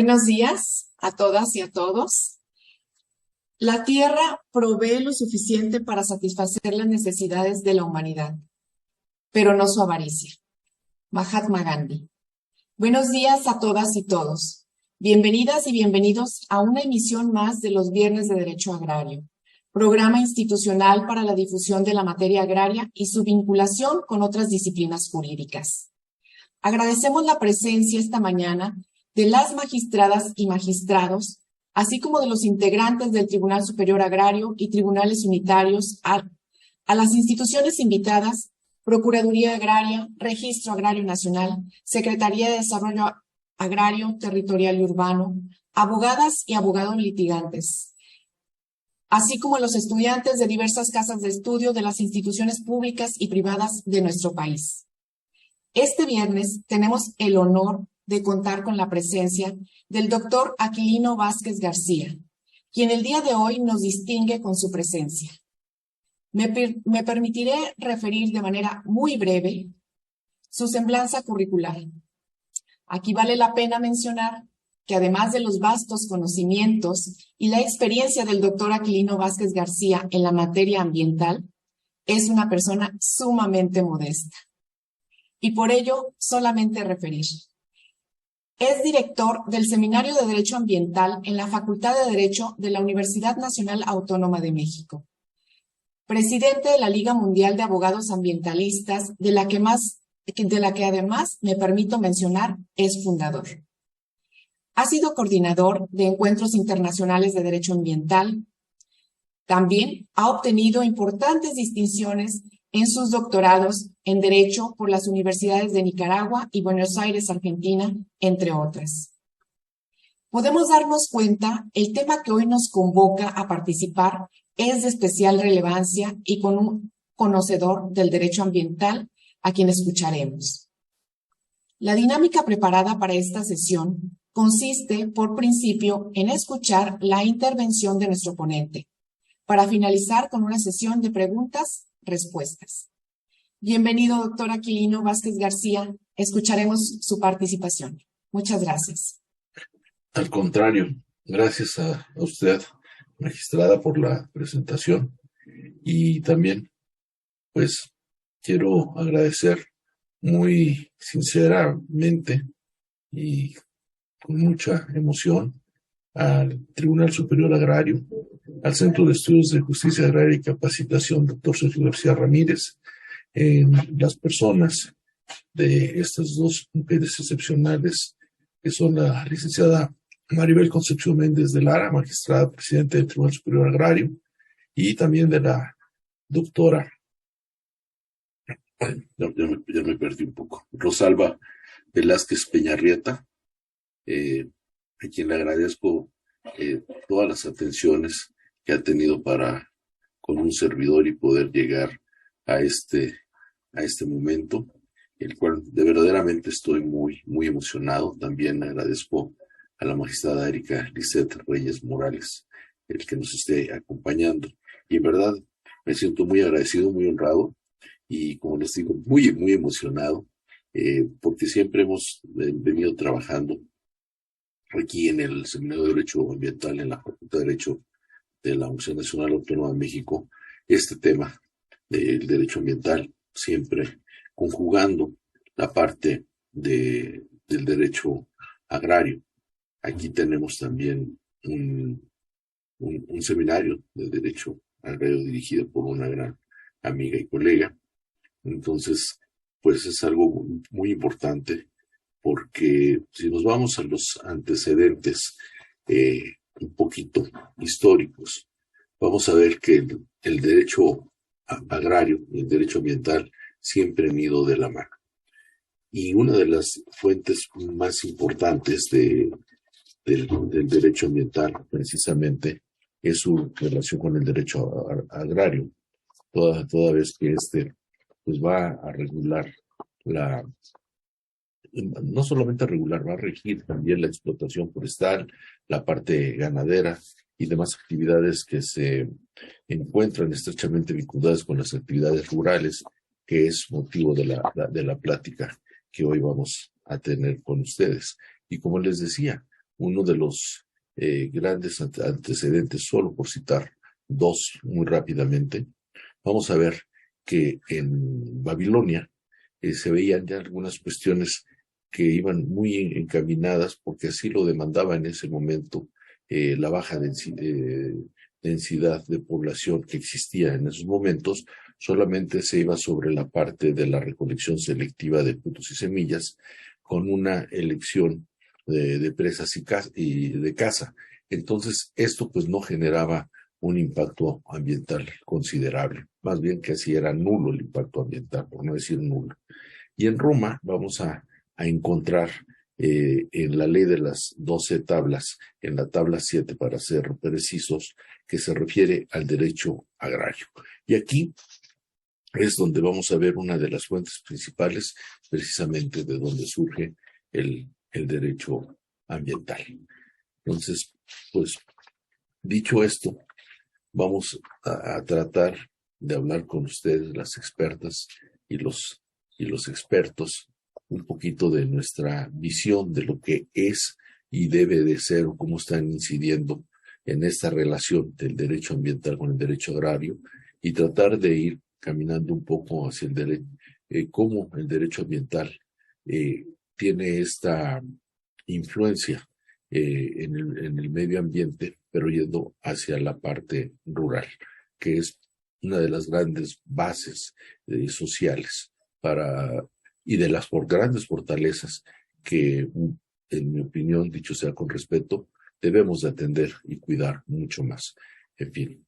Buenos días a todas y a todos. La tierra provee lo suficiente para satisfacer las necesidades de la humanidad, pero no su avaricia. Mahatma Gandhi. Buenos días a todas y todos. Bienvenidas y bienvenidos a una emisión más de los Viernes de Derecho Agrario, programa institucional para la difusión de la materia agraria y su vinculación con otras disciplinas jurídicas. Agradecemos la presencia esta mañana de las magistradas y magistrados, así como de los integrantes del Tribunal Superior Agrario y tribunales unitarios, a las instituciones invitadas, Procuraduría Agraria, Registro Agrario Nacional, Secretaría de Desarrollo Agrario, Territorial y Urbano, abogadas y abogados litigantes, así como los estudiantes de diversas casas de estudio de las instituciones públicas y privadas de nuestro país. Este viernes tenemos el honor de contar con la presencia del doctor Aquilino Vázquez García, quien el día de hoy nos distingue con su presencia. Me permitiré referir de manera muy breve su semblanza curricular. Aquí vale la pena mencionar que además de los vastos conocimientos y la experiencia del doctor Aquilino Vázquez García en la materia ambiental, es una persona sumamente modesta. Y por ello solamente referir. Es director del Seminario de Derecho Ambiental en la Facultad de Derecho de la Universidad Nacional Autónoma de México. Presidente de la Liga Mundial de Abogados Ambientalistas, de la que además me permito mencionar, es fundador. Ha sido coordinador de encuentros internacionales de derecho ambiental. También ha obtenido importantes distinciones en sus doctorados en Derecho por las universidades de Nicaragua y Buenos Aires, Argentina, entre otras. Podemos darnos cuenta, el tema que hoy nos convoca a participar es de especial relevancia y con un conocedor del derecho ambiental a quien escucharemos. La dinámica preparada para esta sesión consiste, por principio, en escuchar la intervención de nuestro ponente, para finalizar con una sesión de preguntas-respuestas. Bienvenido, doctor Aquilino Vázquez García. Escucharemos su participación. Muchas gracias. Al contrario, gracias a usted, magistrada, por la presentación. Y también, pues, quiero agradecer muy sinceramente y con mucha emoción al Tribunal Superior Agrario, al Centro de Estudios de Justicia Agraria y Capacitación, doctor Sergio García Ramírez, las personas de estas dos mujeres excepcionales, que son la licenciada Maribel Concepción Méndez de Lara, magistrada presidente del Tribunal Superior Agrario, y también de la doctora, ya me perdí un poco, Rosalba Velázquez Peñarrieta, a quien le agradezco todas las atenciones que ha tenido para con un servidor y poder llegar a este momento, el cual de verdaderamente estoy muy emocionado. También agradezco a la magistrada Erika Lisset Reyes Morales el que nos esté acompañando. Y en verdad me siento muy agradecido, muy honrado y, como les digo, muy emocionado, porque siempre hemos venido trabajando aquí en el Seminario de Derecho Ambiental en la Facultad de Derecho de la Universidad Nacional Autónoma de México, este tema del derecho ambiental, siempre conjugando la parte del derecho agrario. Aquí tenemos también un seminario de derecho agrario dirigido por una gran amiga y colega. Entonces, pues es algo muy importante, porque si nos vamos a los antecedentes un poquito históricos, vamos a ver que el derecho agrario y el derecho ambiental siempre han ido de la mano. Y una de las fuentes más importantes del derecho ambiental, precisamente, es su relación con el derecho agrario, toda vez que pues va a regular no solamente a regular, va a regir también la explotación forestal, la parte ganadera y demás actividades que se encuentran estrechamente vinculadas con las actividades rurales, que es motivo de la plática que hoy vamos a tener con ustedes. Y como les decía, uno de los grandes antecedentes, solo por citar dos muy rápidamente, vamos a ver que en Babilonia se veían ya algunas cuestiones que iban muy encaminadas, porque así lo demandaba en ese momento la baja densidad de población que existía en esos momentos. Solamente se iba sobre la parte de la recolección selectiva de frutos y semillas, con una elección de presas y de caza. Entonces, esto pues no generaba un impacto ambiental considerable, más bien que así era nulo el impacto ambiental, por no decir nulo. Y en Roma vamos a encontrar en la ley de las 12 tablas, en la tabla 7 para ser precisos, que se refiere al derecho agrario. Y aquí es donde vamos a ver una de las fuentes principales, precisamente de donde surge el derecho ambiental. Entonces, pues, dicho esto, vamos a tratar de hablar con ustedes, las expertas y los expertos, un poquito de nuestra visión de lo que es y debe de ser o cómo están incidiendo en esta relación del derecho ambiental con el derecho agrario, y tratar de ir caminando un poco hacia el derecho, cómo el derecho ambiental tiene esta influencia en el medio ambiente, pero yendo hacia la parte rural, que es una de las grandes bases sociales y de las grandes fortalezas que, en mi opinión, dicho sea con respeto, debemos de atender y cuidar mucho más. En fin,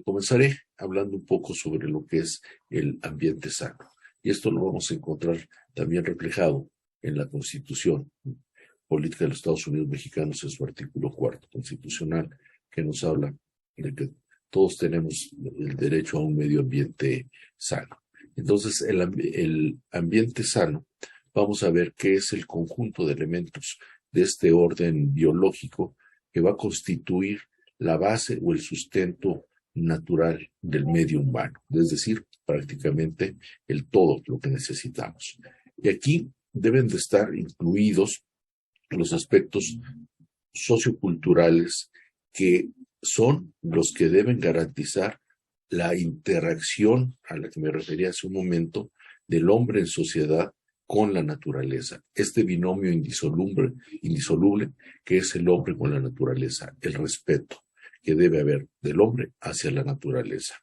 comenzaré hablando un poco sobre lo que es el ambiente sano. Y esto lo vamos a encontrar también reflejado en la Constitución Política de los Estados Unidos Mexicanos, en su artículo 4 constitucional, que nos habla de que todos tenemos el derecho a un medio ambiente sano. Entonces, el ambiente sano, vamos a ver qué es el conjunto de elementos de este orden biológico que va a constituir la base o el sustento natural del medio humano, es decir, prácticamente el todo lo que necesitamos. Y aquí deben de estar incluidos los aspectos socioculturales, que son los que deben garantizar la interacción a la que me refería hace un momento del hombre en sociedad con la naturaleza. Este binomio indisoluble que es el hombre con la naturaleza, el respeto que debe haber del hombre hacia la naturaleza.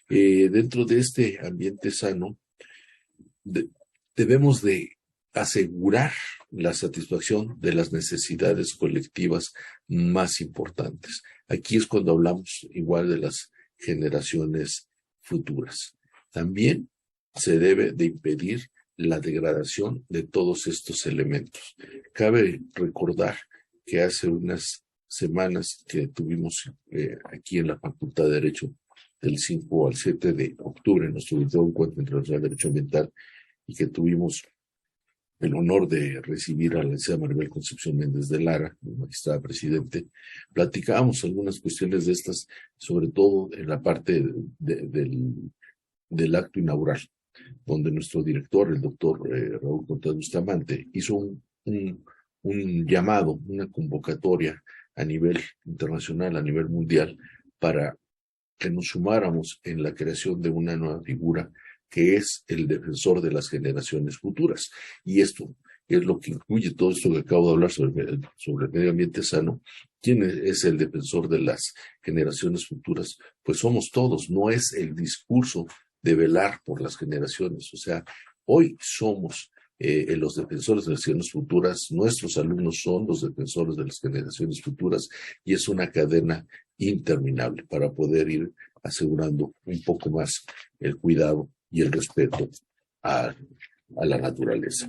Dentro de este ambiente sano, debemos de asegurar la satisfacción de las necesidades colectivas más importantes. Aquí es cuando hablamos igual de las generaciones futuras. También se debe de impedir la degradación de todos estos elementos. Cabe recordar que hace unas semanas que tuvimos aquí en la Facultad de Derecho, del 5 al 7 de octubre, nuestro encuentro internacional de Derecho Ambiental, y que tuvimos el honor de recibir a la licenciada Maribel Concepción Méndez de Lara, magistrada presidente. Platicábamos algunas cuestiones de estas, sobre todo en la parte del acto inaugural, donde nuestro director, el doctor Raúl Cortés Bustamante, hizo un llamado, una convocatoria a nivel internacional, a nivel mundial, para que nos sumáramos en la creación de una nueva figura que es el defensor de las generaciones futuras. Y esto es lo que incluye todo esto que acabo de hablar sobre el medio ambiente sano. ¿Quién es el defensor de las generaciones futuras? Pues somos todos, no es el discurso de velar por las generaciones. O sea, hoy somos los defensores de las generaciones futuras, nuestros alumnos son los defensores de las generaciones futuras, y es una cadena interminable para poder ir asegurando un poco más el cuidado y el respeto a la naturaleza.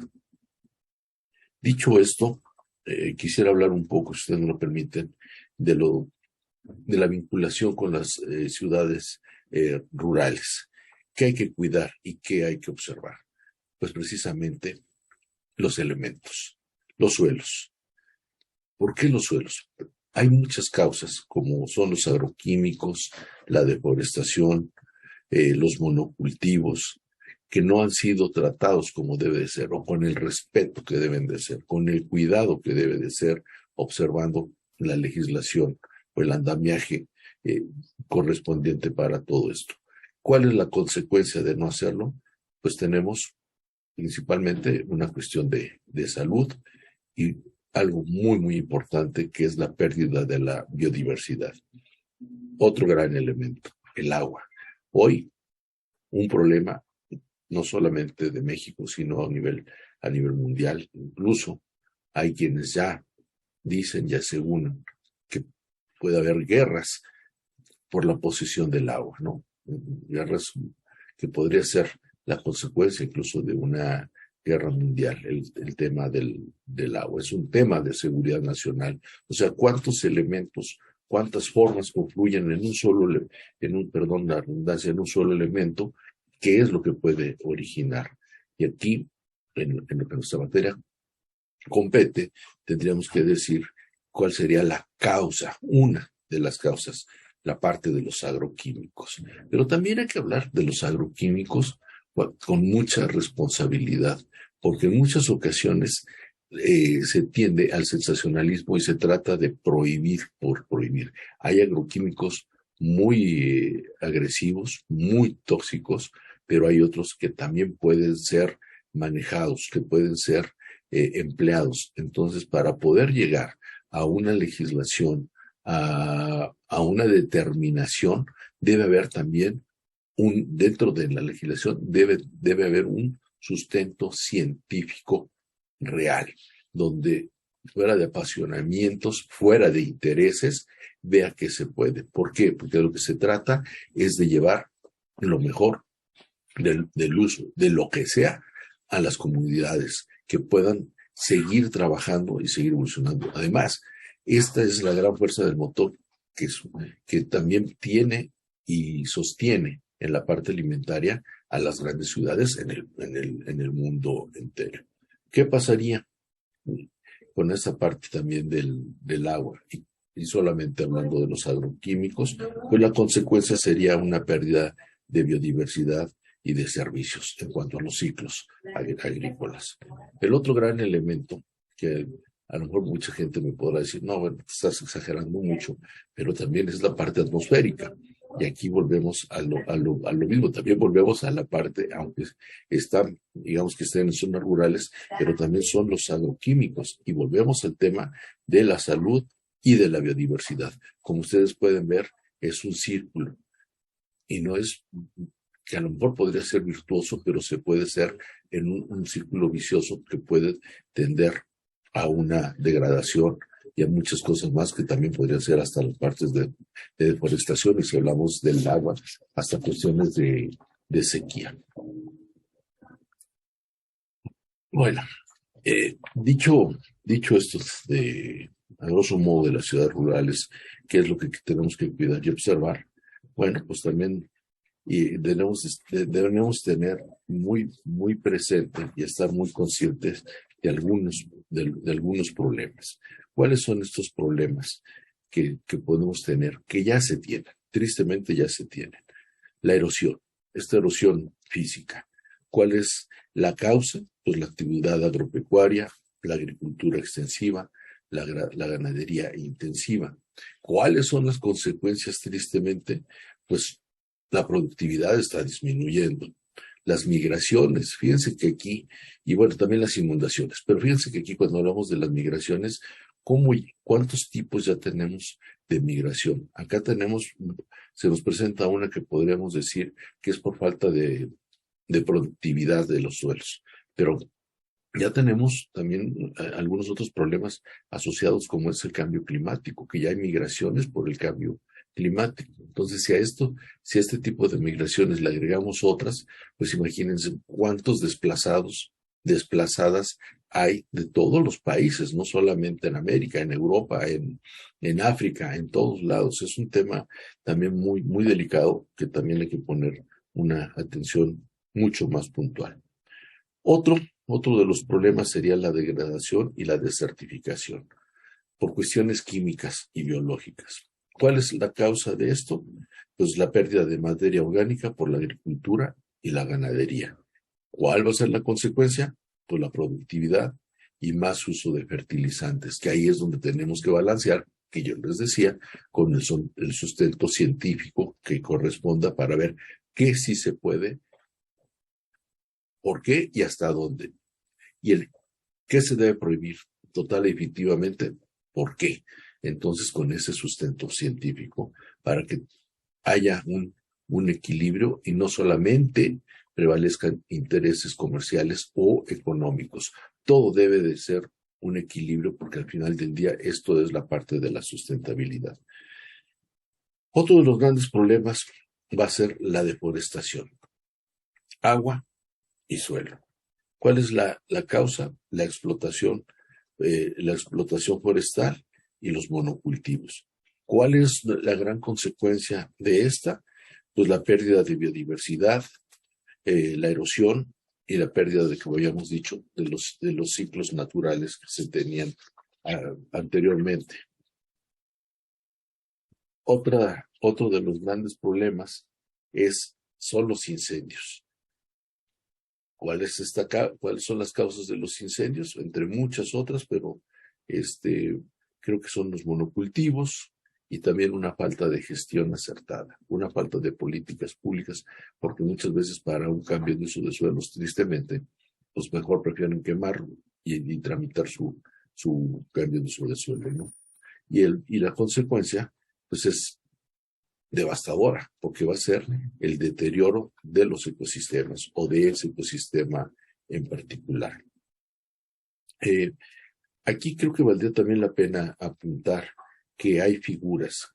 Dicho esto, quisiera hablar un poco, si ustedes me lo permiten, de la vinculación con las ciudades rurales. ¿Qué hay que cuidar y qué hay que observar? Pues precisamente los elementos, los suelos. ¿Por qué los suelos? Hay muchas causas, como son los agroquímicos, la deforestación, los monocultivos, que no han sido tratados como debe de ser, o con el respeto que deben de ser, con el cuidado que debe de ser, observando la legislación o el andamiaje correspondiente para todo esto. ¿Cuál es la consecuencia de no hacerlo? Pues tenemos principalmente una cuestión de salud y algo muy, muy importante, que es la pérdida de la biodiversidad. Otro gran elemento, el agua. Hoy, un problema no solamente de México, sino a nivel mundial. Incluso hay quienes ya dicen y aseguran que puede haber guerras por la posesión del agua, ¿no? Guerras que podría ser la consecuencia incluso de una guerra mundial, el tema del agua. Es un tema de seguridad nacional. O sea, ¿cuántos elementos, cuántas formas confluyen en un solo, perdón, la redundancia, en un solo elemento? ¿Qué es lo que puede originar? Y aquí, en lo que nuestra materia compete, tendríamos que decir cuál sería la causa, una de las causas, la parte de los agroquímicos. Pero también hay que hablar de los agroquímicos con mucha responsabilidad, porque en muchas ocasiones se tiende al sensacionalismo y se trata de prohibir por prohibir. Hay agroquímicos muy agresivos, muy tóxicos, pero hay otros que también pueden ser manejados, que pueden ser empleados. Entonces, para poder llegar a una legislación, a una determinación, debe haber también dentro de la legislación debe haber un sustento científico real, donde fuera de apasionamientos, fuera de intereses, vea que se puede. ¿Por qué? Porque de lo que se trata es de llevar lo mejor del uso, de lo que sea, a las comunidades, que puedan seguir trabajando y seguir evolucionando. Además, esta es la gran fuerza del motor que también tiene y sostiene en la parte alimentaria a las grandes ciudades en el mundo entero. ¿Qué pasaría con esta parte también del agua? Y solamente hablando de los agroquímicos, pues la consecuencia sería una pérdida de biodiversidad y de servicios en cuanto a los ciclos agrícolas. El otro gran elemento que a lo mejor mucha gente me podrá decir, no, bueno, estás exagerando mucho, pero también es la parte atmosférica. Y aquí volvemos a lo mismo, también volvemos a la parte, aunque están, digamos que estén en zonas rurales, pero también son los agroquímicos. Y volvemos al tema de la salud y de la biodiversidad. Como ustedes pueden ver, es un círculo. Y no es que a lo mejor podría ser virtuoso, pero se puede ser en un círculo vicioso que puede tender a una degradación y a muchas cosas más que también podrían ser hasta las partes de deforestación, y si hablamos del agua, hasta cuestiones de sequía. Bueno, dicho esto a grosso modo de las ciudades rurales, qué es lo que tenemos que cuidar y observar, bueno, pues también debemos tener muy, muy presente y estar muy conscientes de algunos problemas. ¿Cuáles son estos problemas que podemos tener, que ya se tienen? Tristemente ya se tienen. La erosión, esta erosión física. ¿Cuál es la causa? Pues la actividad agropecuaria, la agricultura extensiva, la ganadería intensiva. ¿Cuáles son las consecuencias, tristemente? Pues la productividad está disminuyendo. Las migraciones, fíjense que aquí, y bueno, también las inundaciones, pero fíjense que aquí cuando hablamos de las migraciones, ¿cuántos tipos ya tenemos de migración? Acá se nos presenta una que podríamos decir que es por falta de productividad de los suelos, pero ya tenemos también algunos otros problemas asociados, como es el cambio climático, que ya hay migraciones por el cambio climático. Entonces, si a este tipo de migraciones le agregamos otras, pues imagínense cuántos desplazadas hay de todos los países, no solamente en América, en Europa, en África, en todos lados. Es un tema también muy, muy delicado que también hay que poner una atención mucho más puntual. Otro de los problemas sería la degradación y la desertificación por cuestiones químicas y biológicas. ¿Cuál es la causa de esto? Pues la pérdida de materia orgánica por la agricultura y la ganadería. ¿Cuál va a ser la consecuencia? Pues la productividad y más uso de fertilizantes, que ahí es donde tenemos que balancear, que yo les decía, con el sustento científico que corresponda para ver qué sí se puede, por qué y hasta dónde. Y el qué se debe prohibir total y efectivamente, por qué. Entonces, con ese sustento científico, para que haya un equilibrio y no solamente prevalezcan intereses comerciales o económicos. Todo debe de ser un equilibrio porque al final del día esto es la parte de la sustentabilidad. Otro de los grandes problemas va a ser la deforestación. Agua y suelo. ¿Cuál es la causa? La explotación forestal y los monocultivos. ¿Cuál es la gran consecuencia de esta? Pues la pérdida de biodiversidad, la erosión y la pérdida de, como habíamos dicho, de los ciclos naturales que se tenían anteriormente. Otro de los grandes problemas son los incendios. ¿Cuáles son las causas de los incendios? Entre muchas otras, pero creo que son los monocultivos y también una falta de gestión acertada, una falta de políticas públicas, porque muchas veces para un cambio de uso de suelos, tristemente, pues mejor prefieren quemarlo y tramitar su cambio de uso de suelo, ¿no? Y la consecuencia, pues es devastadora, porque va a ser el deterioro de los ecosistemas o de ese ecosistema en particular. Aquí creo que valdría también la pena apuntar que hay figuras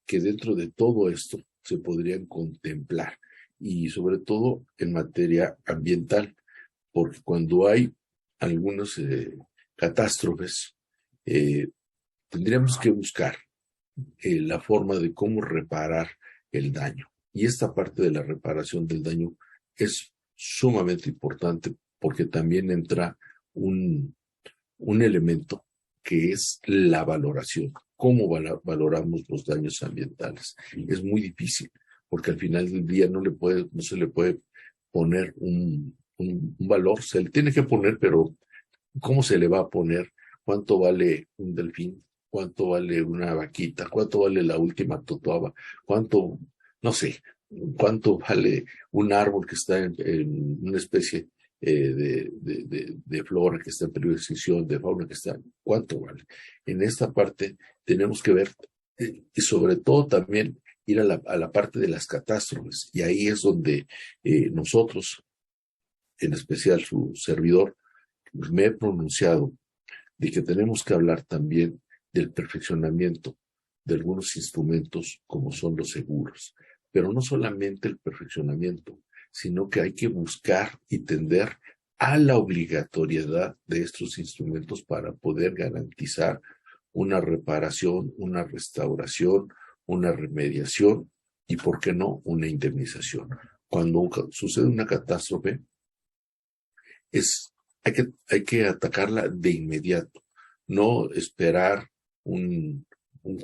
que dentro de todo esto se podrían contemplar y sobre todo en materia ambiental, porque cuando hay algunas catástrofes, tendríamos que buscar la forma de cómo reparar el daño. Y esta parte de la reparación del daño es sumamente importante porque también entra un elemento que es la valoración. ¿Cómo valoramos los daños ambientales? Es muy difícil porque al final del día no se le puede poner un valor. Se le tiene que poner, pero ¿cómo se le va a poner? ¿Cuánto vale un delfín? ¿Cuánto vale una vaquita? ¿Cuánto vale la última totoaba? No sé, cuánto vale un árbol que está en una especie de flora que está en peligro de extinción, de fauna que está, ¿cuánto vale? En esta parte tenemos que ver, y sobre todo también ir a la parte de las catástrofes, y ahí es donde nosotros, en especial su servidor, me he pronunciado de que tenemos que hablar también del perfeccionamiento de algunos instrumentos como son los seguros. Pero no solamente el perfeccionamiento, sino que hay que buscar y tender a la obligatoriedad de estos instrumentos para poder garantizar una reparación, una restauración, una remediación y, ¿por qué no?, una indemnización. Cuando sucede una catástrofe, hay que atacarla de inmediato, no esperar un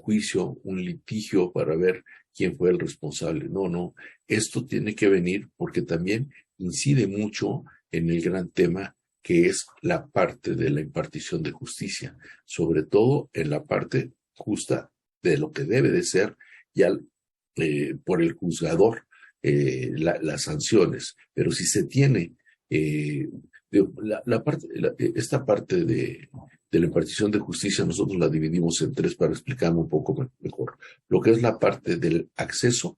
juicio, un litigio para ver quién fue el responsable. No, esto tiene que venir porque también incide mucho en el gran tema que es la parte de la impartición de justicia, sobre todo en la parte justa de lo que debe de ser ya por el juzgador las sanciones. Pero si se tiene esta parte de la impartición de justicia, nosotros la dividimos en tres para explicarme un poco mejor. Lo que es la parte del acceso,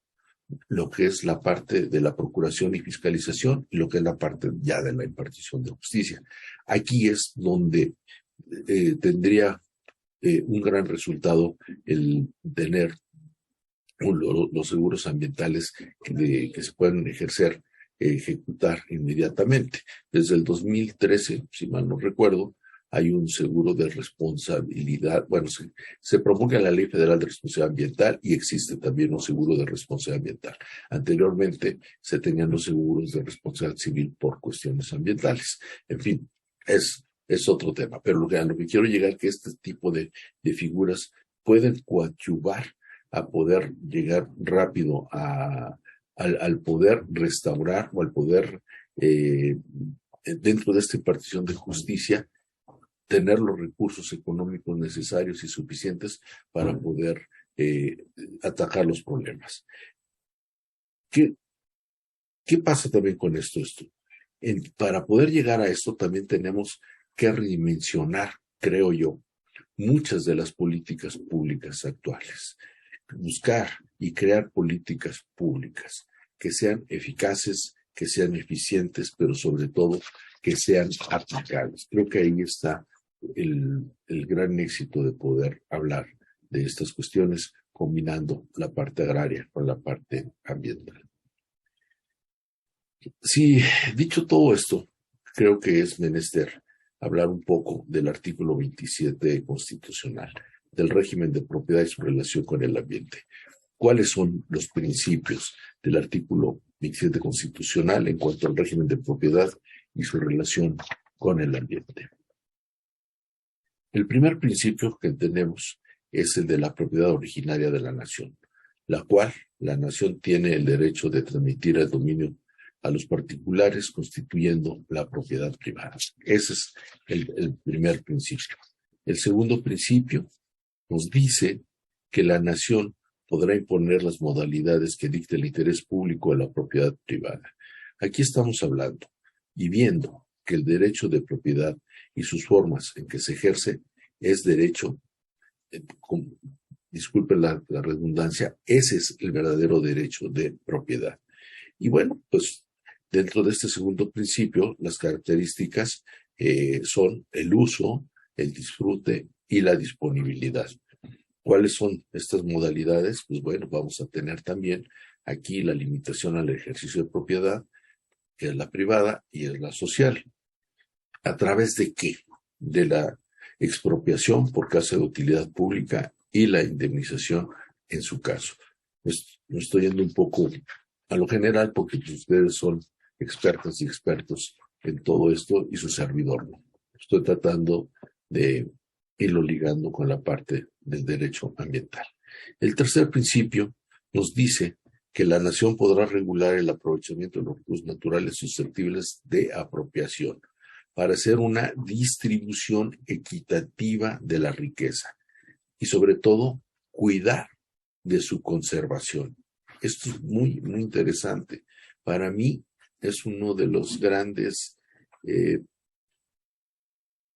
lo que es la parte de la procuración y fiscalización y lo que es la parte ya de la impartición de justicia. Aquí es donde tendría un gran resultado el tener los seguros ambientales que se pueden ejecutar inmediatamente. Desde el 2013, si mal no recuerdo, hay un seguro de responsabilidad. Bueno, se promulga la Ley Federal de Responsabilidad Ambiental y existe también un seguro de responsabilidad ambiental. Anteriormente se tenían los seguros de responsabilidad civil por cuestiones ambientales. En fin, es otro tema. Pero a lo que quiero llegar es que este tipo de figuras pueden coadyuvar a poder llegar rápido al poder restaurar o al poder dentro de esta impartición de justicia, tener los recursos económicos necesarios y suficientes para poder atacar los problemas. ¿Qué pasa también con esto? Para poder llegar a esto también tenemos que redimensionar, creo yo, muchas de las políticas públicas actuales. Buscar y crear políticas públicas que sean eficaces, que sean eficientes, pero sobre todo que sean aplicables. Creo que ahí está el gran éxito de poder hablar de estas cuestiones combinando la parte agraria con la parte ambiental. Sí, dicho todo esto, creo que es menester hablar un poco del artículo 27 constitucional, del régimen de propiedad y su relación con el ambiente. ¿Cuáles son los principios del artículo 27 constitucional en cuanto al régimen de propiedad y su relación con el ambiente? El primer principio que entendemos es el de la propiedad originaria de la nación, la cual la nación tiene el derecho de transmitir el dominio a los particulares, constituyendo la propiedad privada. Ese es el primer principio. El segundo principio nos dice que la nación podrá imponer las modalidades que dicte el interés público a la propiedad privada. Aquí estamos hablando y viendo que el derecho de propiedad y sus formas en que se ejerce es derecho, disculpen la redundancia, ese es el verdadero derecho de propiedad. Y bueno, pues dentro de este segundo principio, las características son el uso, el disfrute y la disponibilidad. ¿Cuáles son estas modalidades? Pues bueno, vamos a tener también aquí la limitación al ejercicio de propiedad, que es la privada y es la social. ¿A través de qué? De la expropiación por causa de utilidad pública y la indemnización en su caso. Pues me estoy yendo un poco a lo general porque ustedes son expertas y expertos en todo esto y su servidor no. Estoy tratando de irlo ligando con la parte del derecho ambiental. El tercer principio nos dice que la nación podrá regular el aprovechamiento de los recursos naturales susceptibles de apropiación para hacer una distribución equitativa de la riqueza y sobre todo cuidar de su conservación. Esto es muy, muy interesante. Para mí es uno de los grandes,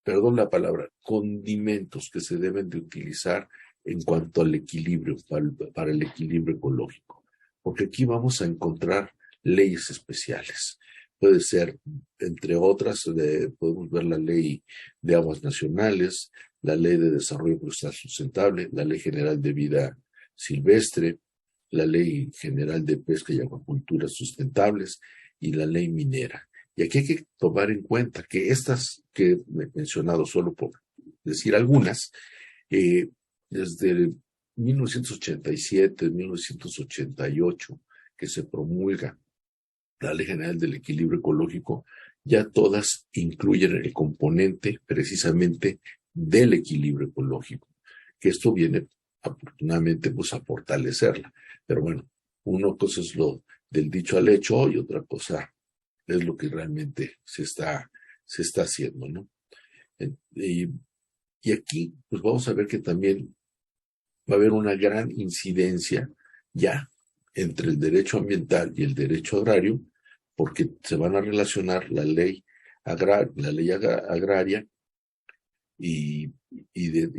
perdón la palabra, condimentos que se deben de utilizar en cuanto al equilibrio, para el equilibrio ecológico. Porque aquí vamos a encontrar leyes especiales. Puede ser, entre otras, podemos ver la ley de aguas nacionales, la ley de desarrollo forestal sustentable, la ley general de vida silvestre, la ley general de pesca y acuacultura sustentables y la ley minera. Y aquí hay que tomar en cuenta que estas que he mencionado, solo por decir algunas, desde 1987, 1988, que se promulga la Ley General del Equilibrio Ecológico, ya todas incluyen el componente precisamente del equilibrio ecológico, que esto viene afortunadamente pues a fortalecerla. Pero bueno, una cosa es lo del dicho al hecho y otra cosa es lo que realmente se está haciendo, ¿no? Y aquí pues vamos a ver que también va a haber una gran incidencia ya entre el derecho ambiental y el derecho agrario, porque se van a relacionar la ley agraria y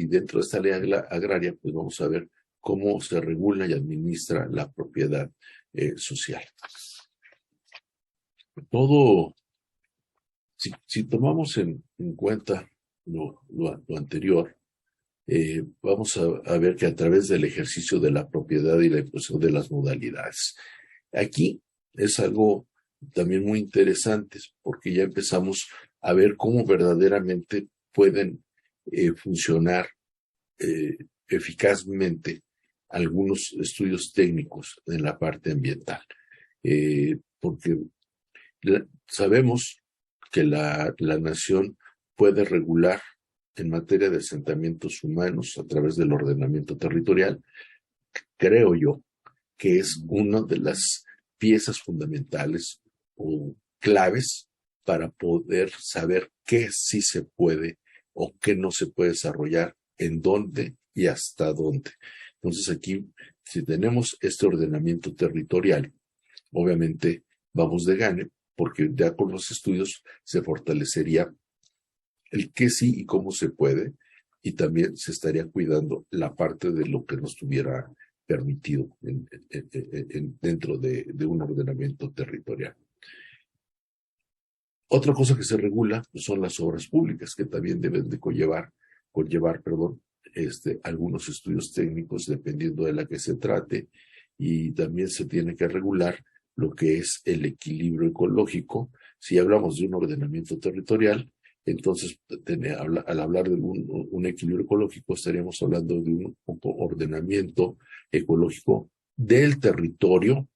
dentro de esta ley agraria, pues vamos a ver cómo se regula y administra la propiedad social. Todo, si tomamos en cuenta lo anterior, vamos a ver que a través del ejercicio de la propiedad y la imposición de las modalidades. Aquí es algo también muy interesante porque ya empezamos a ver cómo verdaderamente pueden funcionar eficazmente algunos estudios técnicos en la parte ambiental. Porque sabemos que la nación puede regular en materia de asentamientos humanos a través del ordenamiento territorial. Creo yo que es una de las piezas fundamentales o claves para poder saber qué sí se puede o qué no se puede desarrollar, en dónde y hasta dónde. Entonces aquí, si tenemos este ordenamiento territorial, obviamente vamos de gane, porque ya con los estudios se fortalecería el qué sí y cómo se puede, y también se estaría cuidando la parte de lo que no estuviera permitido dentro de un ordenamiento territorial. Otra cosa que se regula son las obras públicas, que también deben de conllevar algunos estudios técnicos dependiendo de la que se trate, y también se tiene que regular lo que es el equilibrio ecológico. Si hablamos de un ordenamiento territorial, entonces al hablar de un equilibrio ecológico estaríamos hablando de un ordenamiento ecológico del territorio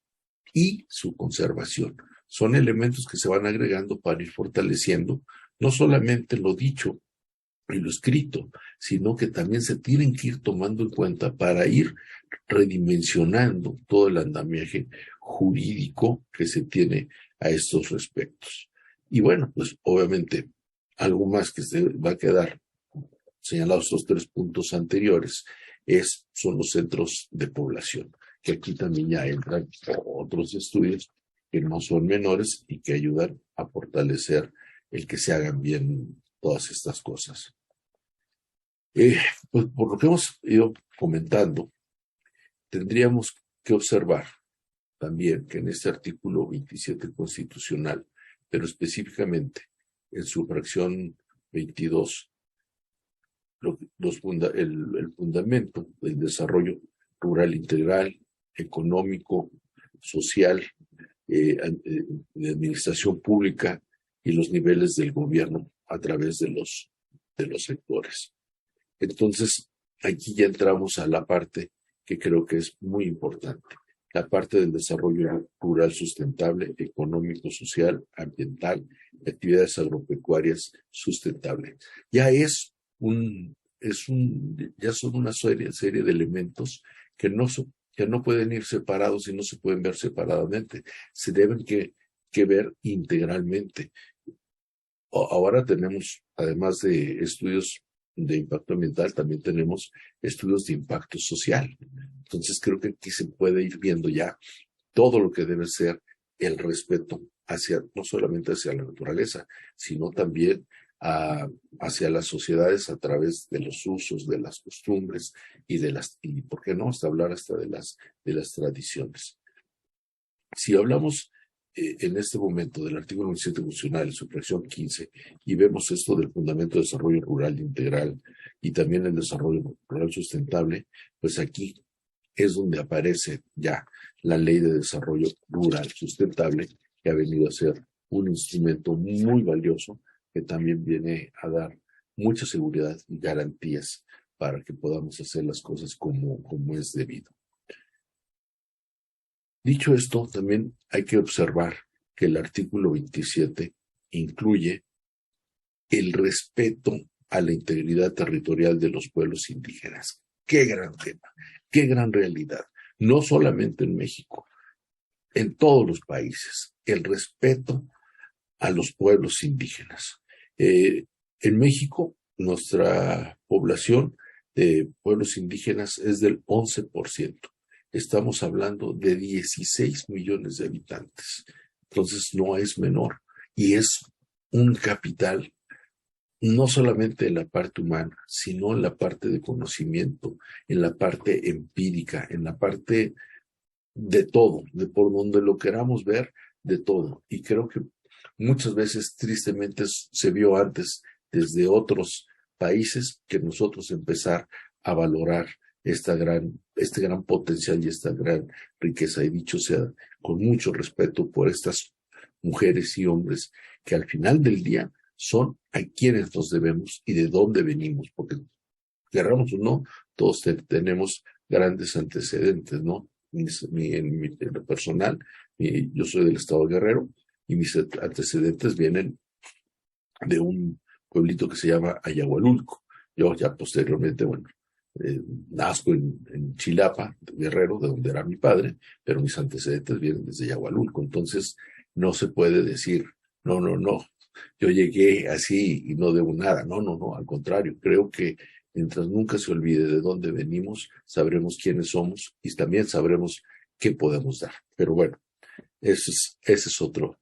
y su conservación. Son elementos que se van agregando para ir fortaleciendo no solamente lo dicho y lo escrito, sino que también se tienen que ir tomando en cuenta para ir redimensionando todo el andamiaje jurídico que se tiene a estos respectos. Y bueno, pues obviamente algo más que se va a quedar señalados estos 3 puntos anteriores son los centros de población, que aquí también ya entran otros estudios que no son menores y que ayudan a fortalecer el que se hagan bien todas estas cosas. Pues por lo que hemos ido comentando, tendríamos que observar también que en este artículo 27 constitucional, pero específicamente en su fracción 22, el fundamento del desarrollo rural integral, económico, social, de administración pública y los niveles del gobierno a través de los sectores. Entonces, aquí ya entramos a la parte que creo que es muy importante, la parte del desarrollo rural sustentable, económico, social, ambiental, actividades agropecuarias sustentables. Ya ya son una serie de elementos que no pueden ir separados y no se pueden ver separadamente, se deben que ver integralmente. Ahora tenemos, además de estudios de impacto ambiental, también tenemos estudios de impacto social. Entonces creo que aquí se puede ir viendo ya todo lo que debe ser el respeto no solamente hacia la naturaleza, sino también hacia las sociedades a través de los usos, de las costumbres y ¿por qué no? Hasta hablar hasta de las tradiciones. Si hablamos en este momento del artículo 27 constitucional, en su fracción 15, y vemos esto del fundamento de desarrollo rural integral y también el desarrollo rural sustentable, pues aquí es donde aparece ya la Ley de Desarrollo Rural Sustentable, que ha venido a ser un instrumento muy valioso que también viene a dar mucha seguridad y garantías para que podamos hacer las cosas como es debido. Dicho esto, también hay que observar que el artículo 27 incluye el respeto a la integridad territorial de los pueblos indígenas. ¡Qué gran tema! ¡Qué gran realidad! No solamente en México, en todos los países, el respeto a los pueblos indígenas. En México, nuestra población de pueblos indígenas es del 11%. Estamos hablando de 16 millones de habitantes. Entonces no es menor y es un capital no solamente en la parte humana, sino en la parte de conocimiento, en la parte empírica, en la parte de todo, de por donde lo queramos ver, de todo. Y creo que muchas veces, tristemente, se vio antes desde otros países que nosotros empezar a valorar este gran potencial y esta gran riqueza. Y dicho sea, con mucho respeto por estas mujeres y hombres que al final del día son a quienes nos debemos y de dónde venimos, porque queramos o no, todos tenemos grandes antecedentes, ¿no? En lo personal, yo soy del estado de Guerrero y mis antecedentes vienen de un pueblito que se llama Ayahualulco. Yo ya posteriormente, nazco en Chilapa, Guerrero, de donde era mi padre, pero mis antecedentes vienen desde Ayahualulco. Entonces, no se puede decir, no, no, no, yo llegué así y no debo nada. No, no, no, al contrario, creo que mientras nunca se olvide de dónde venimos, sabremos quiénes somos y también sabremos qué podemos dar. Pero bueno, ese es otro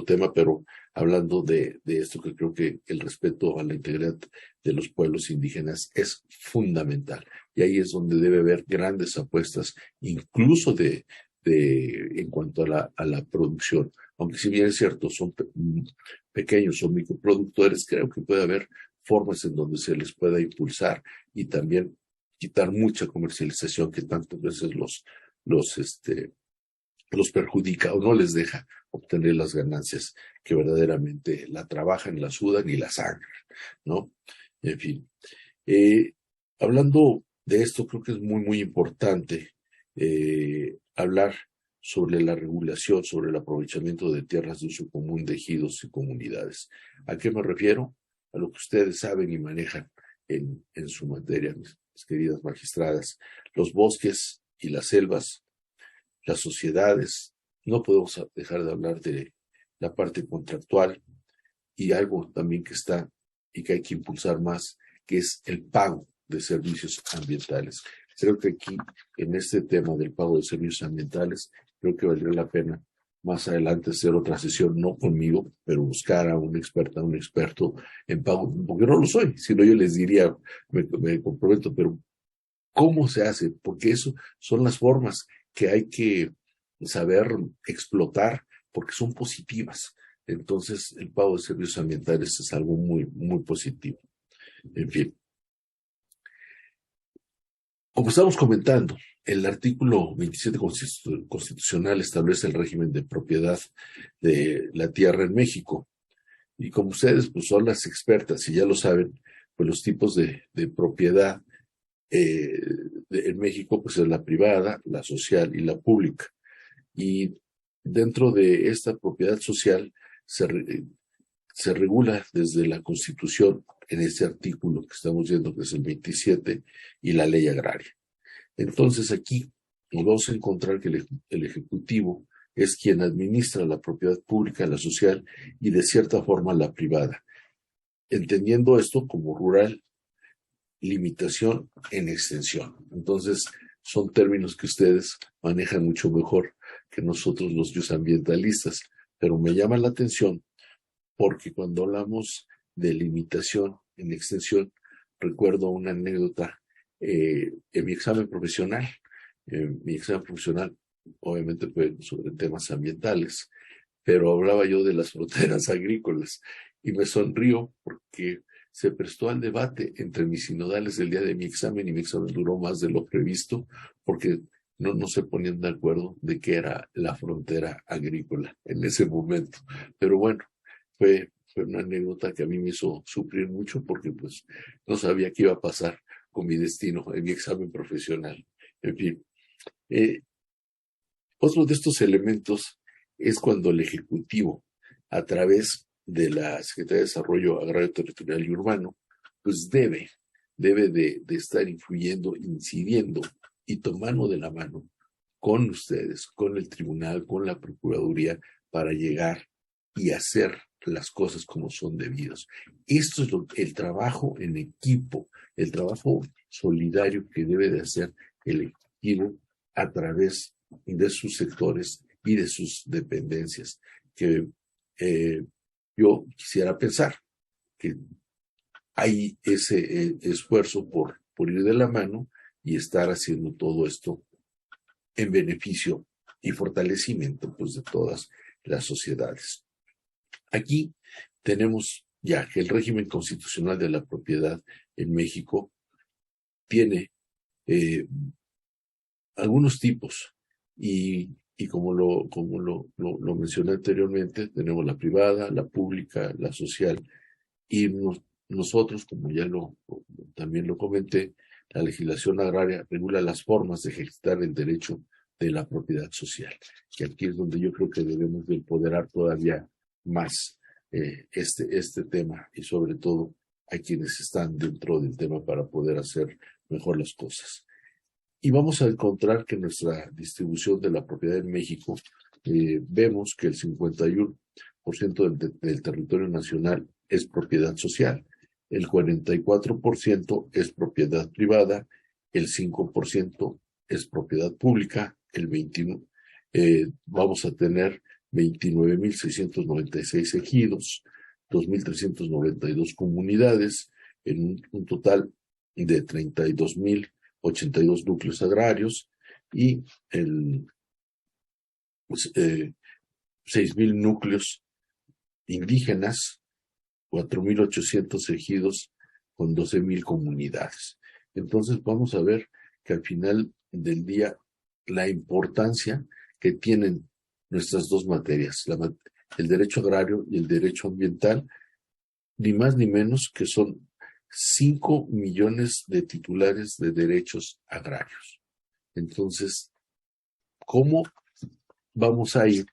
tema, pero hablando de esto, que creo que el respeto a la integridad de los pueblos indígenas es fundamental. Y ahí es donde debe haber grandes apuestas, incluso en cuanto a la producción. Aunque si bien es cierto, son pequeños, son microproductores, creo que puede haber formas en donde se les pueda impulsar y también quitar mucha comercialización que tantas veces los perjudica o no les deja obtener las ganancias que verdaderamente la trabajan, la sudan y la sangran, ¿no? En fin, eh, hablando de esto, creo que es muy, muy importante hablar sobre la regulación, sobre el aprovechamiento de tierras de uso común de ejidos y comunidades. ¿A qué me refiero? A lo que ustedes saben y manejan en su materia, mis queridas magistradas. Los bosques y las selvas, las sociedades, no podemos dejar de hablar de la parte contractual y algo también que está y que hay que impulsar más, que es el pago de servicios ambientales. Creo que aquí, en este tema del pago de servicios ambientales, creo que valdría la pena más adelante hacer otra sesión, no conmigo, pero buscar a una experta, a un experto en pago, porque no lo soy, sino yo les diría, me comprometo, pero ¿cómo se hace? Porque eso son las formas que hay que saber explotar, porque son positivas. Entonces, el pago de servicios ambientales es algo muy, muy positivo. En fin, como estamos comentando, el artículo 27 constitucional establece el régimen de propiedad de la tierra en México. Y como ustedes pues, son las expertas y ya lo saben, pues los tipos de propiedad en México pues es la privada, la social y la pública. Y dentro de esta propiedad social se regula desde la Constitución en este artículo que estamos viendo, que es el 27, y la ley agraria. Entonces aquí nos vamos a encontrar que el Ejecutivo es quien administra la propiedad pública, la social y de cierta forma la privada, entendiendo esto como rural, limitación en extensión. Entonces son términos que ustedes manejan mucho mejor que nosotros los ambientalistas, pero me llama la atención porque cuando hablamos de limitación en extensión, recuerdo una anécdota en mi examen profesional. Mi examen profesional obviamente fue sobre temas ambientales, pero hablaba yo de las fronteras agrícolas y me sonrío porque se prestó al debate entre mis sinodales el día de mi examen y mi examen duró más de lo previsto porque no se ponían de acuerdo de qué era la frontera agrícola en ese momento. Pero bueno, fue una anécdota que a mí me hizo sufrir mucho porque pues no sabía qué iba a pasar con mi destino en mi examen profesional. En fin, otro de estos elementos es cuando el Ejecutivo, a través de la Secretaría de Desarrollo Agrario, Territorial y Urbano, pues debe de estar influyendo, incidiendo y tomando de la mano con ustedes, con el tribunal, con la Procuraduría, para llegar y hacer las cosas como son debidos. Esto es el trabajo en equipo, el trabajo solidario que debe de hacer el Ejecutivo a través de sus sectores y de sus dependencias, que yo quisiera pensar que hay ese esfuerzo por ir de la mano y estar haciendo todo esto en beneficio y fortalecimiento pues, de todas las sociedades. Aquí tenemos ya que el régimen constitucional de la propiedad en México tiene algunos tipos y como lo mencioné anteriormente, tenemos la privada, la pública, la social y nosotros, como ya también lo comenté, la legislación agraria regula las formas de ejercitar el derecho de la propiedad social, que aquí es donde yo creo que debemos de empoderar todavía más este tema y sobre todo a quienes están dentro del tema para poder hacer mejor las cosas. Y vamos a encontrar que nuestra distribución de la propiedad en México vemos que el 51% del territorio nacional es propiedad social, el 44% es propiedad privada, el 5% es propiedad pública, el 21%, vamos a tener 29.696 ejidos, 2.392 comunidades, en un total de 32.082 núcleos agrarios y 6.000 núcleos indígenas, 4.800 ejidos con 12.000 comunidades. Entonces vamos a ver que al final del día la importancia que tienen nuestras dos materias, el derecho agrario y el derecho ambiental, ni más ni menos que son 5 millones de titulares de derechos agrarios. Entonces, ¿cómo vamos a ir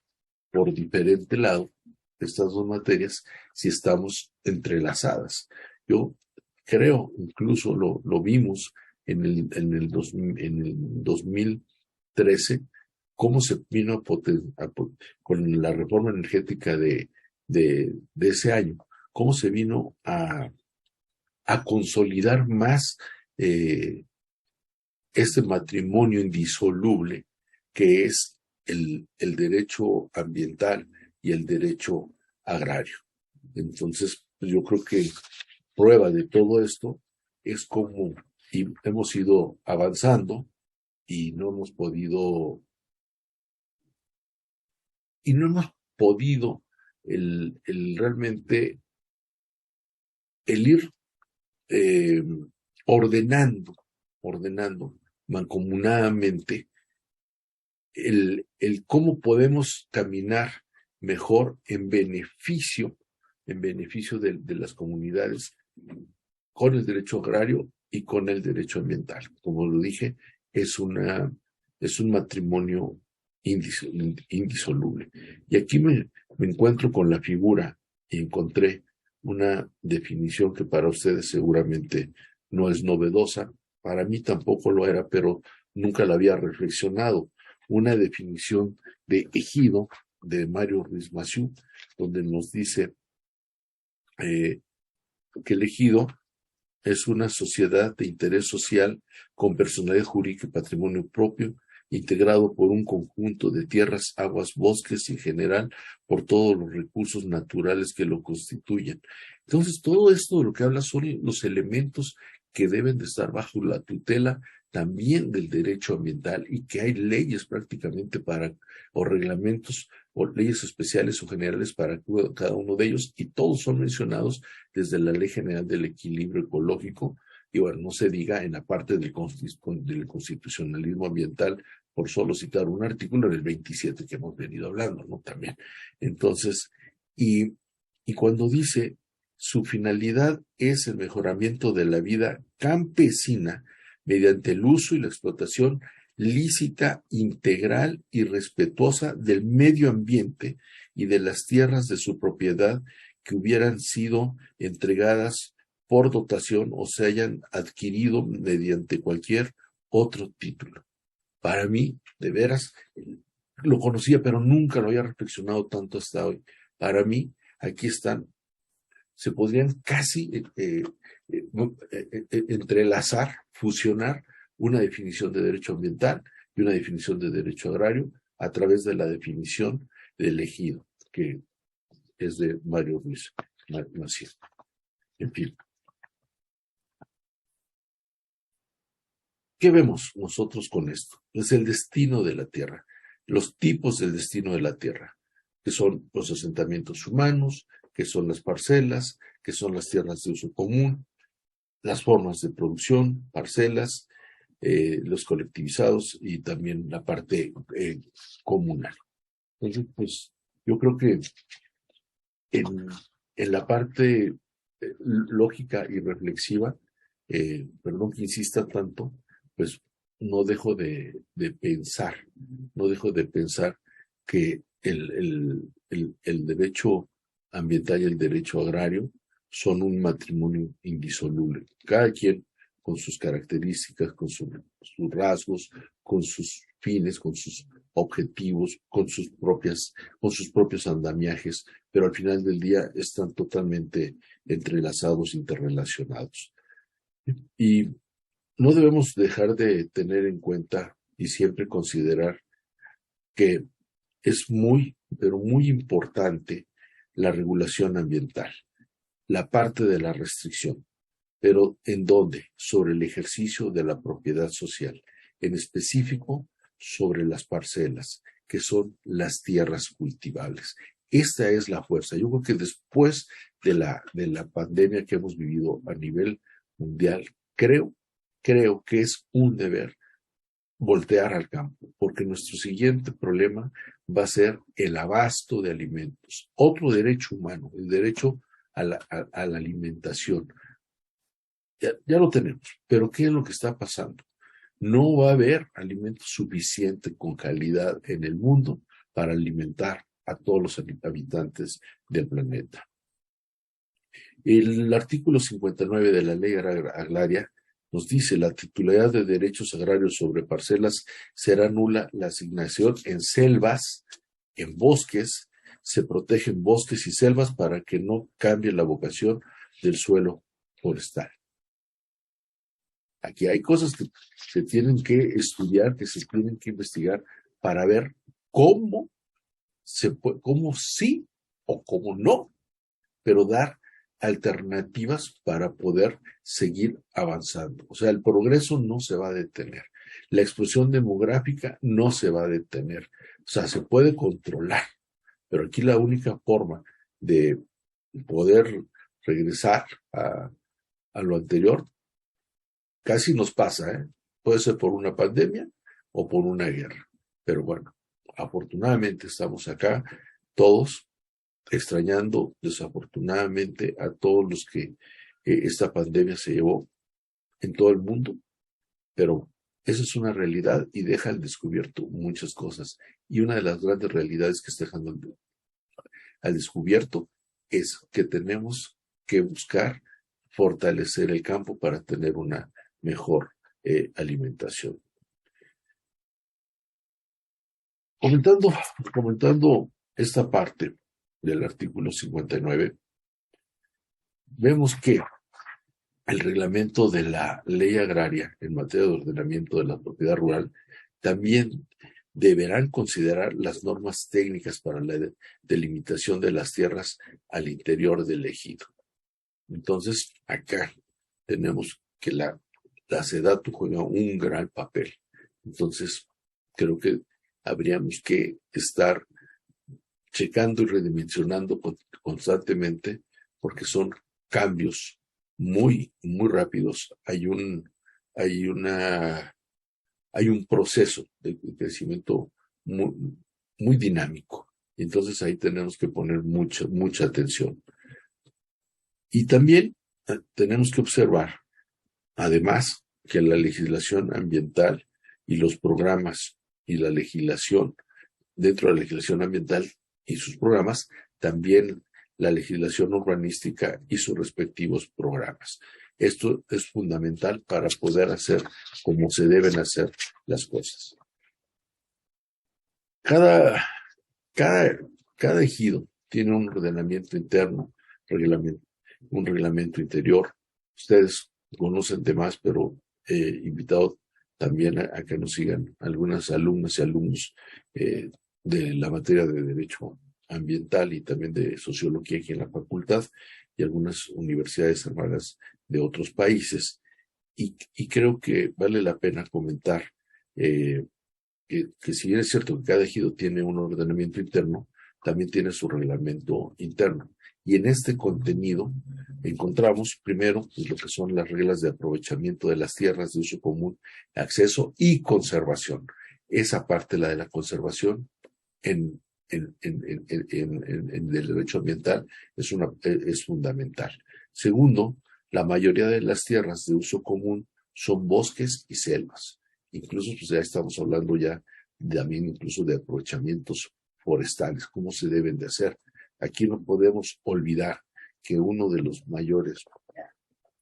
por diferente lado estas dos materias si estamos entrelazadas? Yo creo, incluso lo vimos en el 2013, cómo se vino con la reforma energética de ese año, cómo se vino a consolidar más este matrimonio indisoluble que es el derecho ambiental y el derecho agrario. Entonces, yo creo que prueba de todo esto es cómo hemos ido avanzando y no hemos podido realmente el ir ordenando mancomunadamente el cómo podemos caminar mejor en beneficio de las comunidades con el derecho agrario y con el derecho ambiental. Como lo dije, es un matrimonio indisoluble. Y aquí me encuentro con la figura y encontré una definición que para ustedes seguramente no es novedosa, para mí tampoco lo era, pero nunca la había reflexionado. Una definición de ejido de Mario Ruiz Massieu, donde nos dice que el ejido es una sociedad de interés social con personalidad jurídica y patrimonio propio, integrado por un conjunto de tierras, aguas, bosques y en general por todos los recursos naturales que lo constituyen. Entonces, todo esto de lo que habla son los elementos que deben de estar bajo la tutela también del derecho ambiental y que hay leyes prácticamente o reglamentos o leyes especiales o generales para cada uno de ellos y todos son mencionados desde la Ley General del Equilibrio Ecológico y bueno, no se diga en la parte del constitucionalismo ambiental, por solo citar un artículo en el 27 que hemos venido hablando, ¿no? También. Entonces, y cuando dice su finalidad es el mejoramiento de la vida campesina mediante el uso y la explotación lícita, integral y respetuosa del medio ambiente y de las tierras de su propiedad que hubieran sido entregadas por dotación o se hayan adquirido mediante cualquier otro título. Para mí, de veras, lo conocía, pero nunca lo había reflexionado tanto hasta hoy. Para mí, aquí están, se podrían casi entrelazar, fusionar una definición de derecho ambiental y una definición de derecho agrario a través de la definición del ejido, que es de Mario Ruiz Massieu. En fin. ¿Qué vemos nosotros con esto? Es el destino de la tierra, los tipos del destino de la tierra, que son los asentamientos humanos, que son las parcelas, que son las tierras de uso común, las formas de producción, parcelas, los colectivizados y también la parte comunal. Entonces, pues, yo creo que en la parte lógica y reflexiva, perdón que insista tanto, pues no dejo de pensar que el derecho ambiental y el derecho agrario son un matrimonio indisoluble. Cada quien con sus características, con sus rasgos, con sus fines, con sus objetivos, con sus propios andamiajes, pero al final del día están totalmente entrelazados, interrelacionados. Y no debemos dejar de tener en cuenta y siempre considerar que es muy, pero muy importante la regulación ambiental, la parte de la restricción. ¿Pero en dónde? Sobre el ejercicio de la propiedad social, en específico sobre las parcelas, que son las tierras cultivables. Esta es la fuerza. Yo creo que después de la pandemia que hemos vivido a nivel mundial, creo que es un deber voltear al campo, porque nuestro siguiente problema va a ser el abasto de alimentos. Otro derecho humano, el derecho a la alimentación. Ya lo tenemos, pero ¿qué es lo que está pasando? No va a haber alimento suficiente con calidad en el mundo para alimentar a todos los habitantes del planeta. El artículo 59 de la Ley Agraria nos dice: la titularidad de derechos agrarios sobre parcelas será nula la asignación en selvas, en bosques, se protegen bosques y selvas para que no cambie la vocación del suelo forestal. Aquí hay cosas que se tienen que estudiar, que se tienen que investigar para ver cómo sí o cómo no, pero dar alternativas para poder seguir avanzando. O sea, el progreso no se va a detener. La explosión demográfica no se va a detener. O sea, se puede controlar, pero aquí la única forma de poder regresar a lo anterior casi nos pasa, ¿eh? Puede ser por una pandemia o por una guerra. Pero bueno, afortunadamente estamos acá todos, extrañando desafortunadamente a todos los que esta pandemia se llevó en todo el mundo, pero esa es una realidad y deja al descubierto muchas cosas. Y una de las grandes realidades que está dejando al descubierto es que tenemos que buscar fortalecer el campo para tener una mejor alimentación. Comentando esta parte del artículo 59, vemos que el reglamento de la ley agraria en materia de ordenamiento de la propiedad rural también deberán considerar las normas técnicas para la delimitación de las tierras al interior del ejido. Entonces, acá tenemos que la SEDATU juega un gran papel. Entonces, creo que habríamos que estar checando y redimensionando constantemente, porque son cambios muy, muy rápidos. Hay un proceso de crecimiento muy, muy dinámico. Entonces ahí tenemos que poner mucha atención. Y también tenemos que observar, además, que la legislación ambiental y los programas y la legislación, dentro de la legislación ambiental y sus programas, también la legislación urbanística y sus respectivos programas. Esto es fundamental para poder hacer como se deben hacer las cosas. Cada ejido tiene un ordenamiento interno, un reglamento interior. Ustedes conocen de más, pero invitado también a que nos sigan algunas alumnas y alumnos de la materia de Derecho Ambiental y también de Sociología aquí en la facultad y algunas universidades hermanas de otros países. Y creo que vale la pena comentar que si bien es cierto que cada ejido tiene un ordenamiento interno, también tiene su reglamento interno. Y en este contenido encontramos primero pues, lo que son las reglas de aprovechamiento de las tierras de uso común, acceso y conservación. Esa parte, la de la conservación en el derecho ambiental, es fundamental. Segundo, la mayoría de las tierras de uso común son bosques y selvas. Incluso pues ya estamos hablando ya también incluso de aprovechamientos forestales, cómo se deben de hacer. Aquí no podemos olvidar que uno de los mayores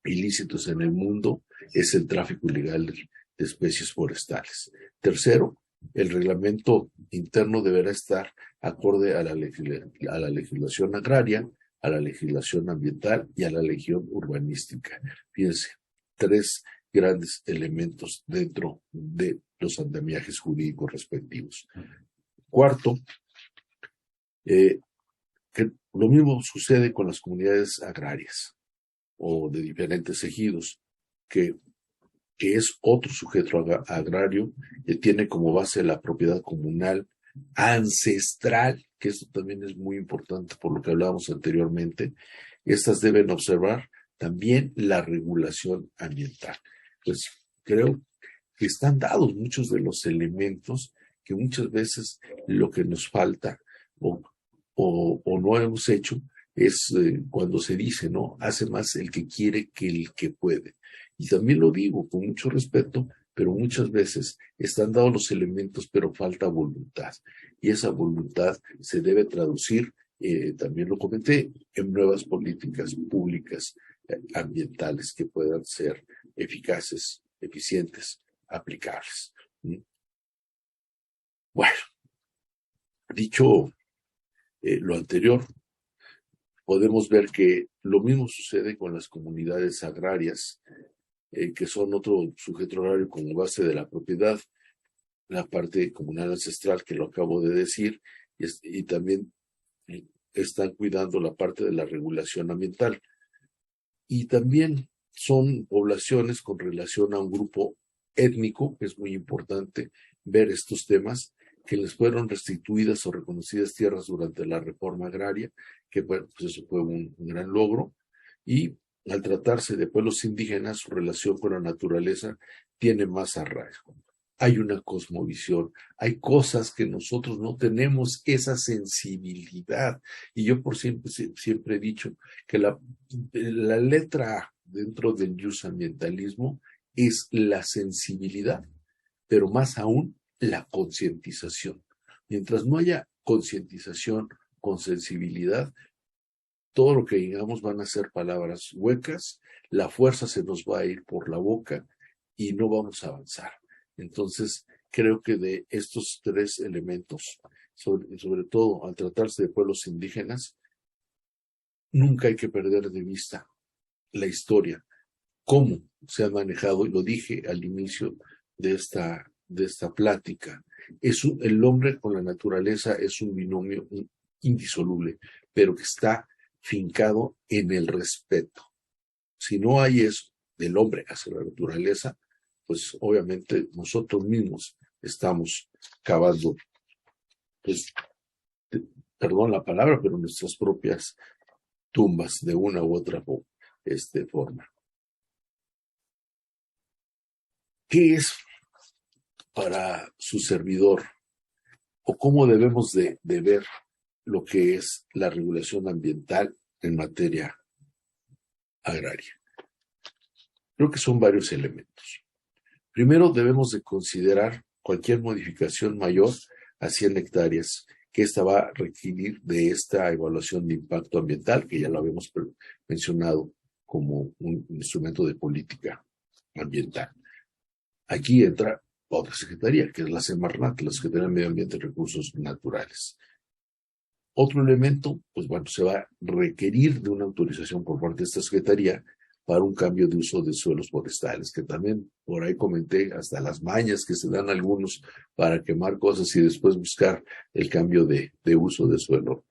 ilícitos en el mundo es el tráfico ilegal de especies forestales. Tercero, El reglamento interno deberá estar acorde a la legislación agraria, a la legislación ambiental y a la legislación urbanística. Fíjense, tres grandes elementos dentro de los andamiajes jurídicos respectivos. Cuarto, que lo mismo sucede con las comunidades agrarias o de diferentes ejidos, que es otro sujeto agrario que tiene como base la propiedad comunal ancestral, que esto también es muy importante por lo que hablábamos anteriormente. Estas deben observar también la regulación ambiental. Pues creo que están dados muchos de los elementos que muchas veces lo que nos falta o no hemos hecho es cuando se dice, ¿no? Hace más el que quiere que el que puede. Y también lo digo con mucho respeto, pero muchas veces están dados los elementos, pero falta voluntad. Y esa voluntad se debe traducir, también lo comenté, en nuevas políticas públicas ambientales que puedan ser eficaces, eficientes, aplicables. Bueno, dicho lo anterior, podemos ver que lo mismo sucede con las comunidades agrarias, que son otro sujeto agrario como base de la propiedad, la parte comunal ancestral que lo acabo de decir, y también están cuidando la parte de la regulación ambiental. Y también son poblaciones con relación a un grupo étnico, que es muy importante ver estos temas, que les fueron restituidas o reconocidas tierras durante la reforma agraria, que bueno, pues eso fue un gran logro, y al tratarse de pueblos indígenas, su relación con la naturaleza tiene más arraigo. Hay una cosmovisión, hay cosas que nosotros no tenemos esa sensibilidad. Y yo siempre he dicho que la letra A dentro del ambientalismo es la sensibilidad, pero más aún la concientización. Mientras no haya concientización con sensibilidad, todo lo que digamos van a ser palabras huecas, la fuerza se nos va a ir por la boca y no vamos a avanzar. Entonces, creo que de estos tres elementos, sobre todo al tratarse de pueblos indígenas, nunca hay que perder de vista la historia, cómo se ha manejado, y lo dije al inicio de esta plática. El hombre con la naturaleza es un binomio indisoluble, pero que está fincado en el respeto. Si no hay eso del hombre hacia la naturaleza, pues obviamente nosotros mismos estamos cavando, pues, perdón la palabra, pero nuestras propias tumbas de una u otra forma. ¿Qué es para su servidor o cómo debemos de ver lo que es la regulación ambiental en materia agraria? Creo que son varios elementos. Primero, debemos de considerar cualquier modificación mayor a 100 hectáreas, que esta va a requerir de esta evaluación de impacto ambiental, que ya lo habíamos mencionado como un instrumento de política ambiental. Aquí entra otra secretaría, que es la Semarnat, la Secretaría de Medio Ambiente y Recursos Naturales. Otro elemento, pues bueno, se va a requerir de una autorización por parte de esta secretaría para un cambio de uso de suelos forestales, que también por ahí comenté hasta las mañas que se dan algunos para quemar cosas y después buscar el cambio de uso de suelo.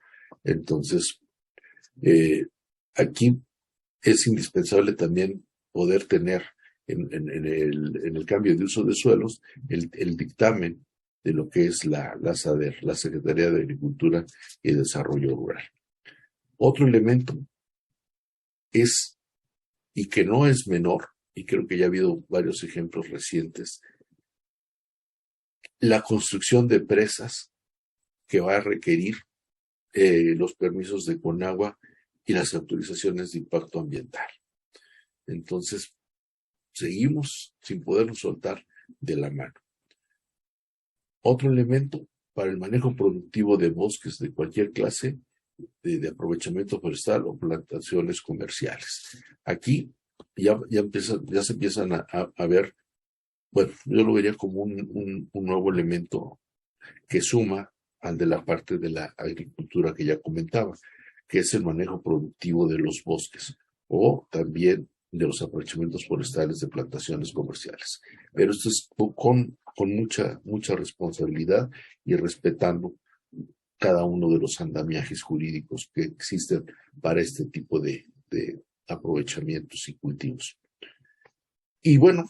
Entonces, aquí es indispensable también poder tener en el cambio de uso de suelos el dictamen de lo que es la SADER, la Secretaría de Agricultura y Desarrollo Rural. Otro elemento es, y que no es menor, y creo que ya ha habido varios ejemplos recientes, la construcción de presas que va a requerir los permisos de Conagua y las autorizaciones de impacto ambiental. Entonces, seguimos sin podernos soltar de la mano. Otro elemento para el manejo productivo de bosques de cualquier clase, de aprovechamiento forestal o plantaciones comerciales. Aquí ya se empiezan a ver bueno, yo lo vería como un nuevo elemento que suma al de la parte de la agricultura que ya comentaba, que es el manejo productivo de los bosques o también de los aprovechamientos forestales de plantaciones comerciales. Pero esto es con mucha responsabilidad y respetando cada uno de los andamiajes jurídicos que existen para este tipo de aprovechamientos y cultivos. Y bueno,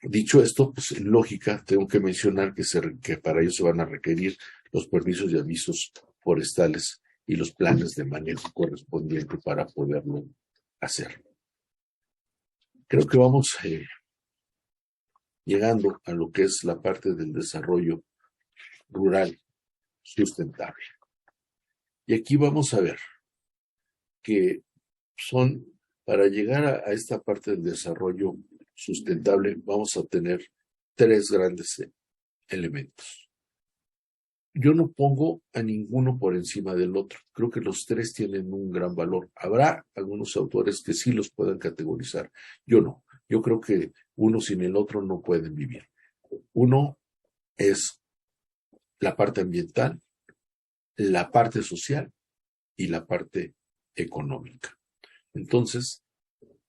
dicho esto, pues en lógica tengo que mencionar que para ello se van a requerir los permisos y avisos forestales y los planes de manejo correspondientes para poderlo hacer. Creo que vamos llegando a lo que es la parte del desarrollo rural sustentable. Y aquí vamos a ver que para llegar a esta parte del desarrollo sustentable, vamos a tener tres grandes elementos. Yo no pongo a ninguno por encima del otro. Creo que los tres tienen un gran valor. Habrá algunos autores que sí los puedan categorizar. Yo no. Yo creo que uno sin el otro no pueden vivir. Uno es la parte ambiental, la parte social y la parte económica. Entonces,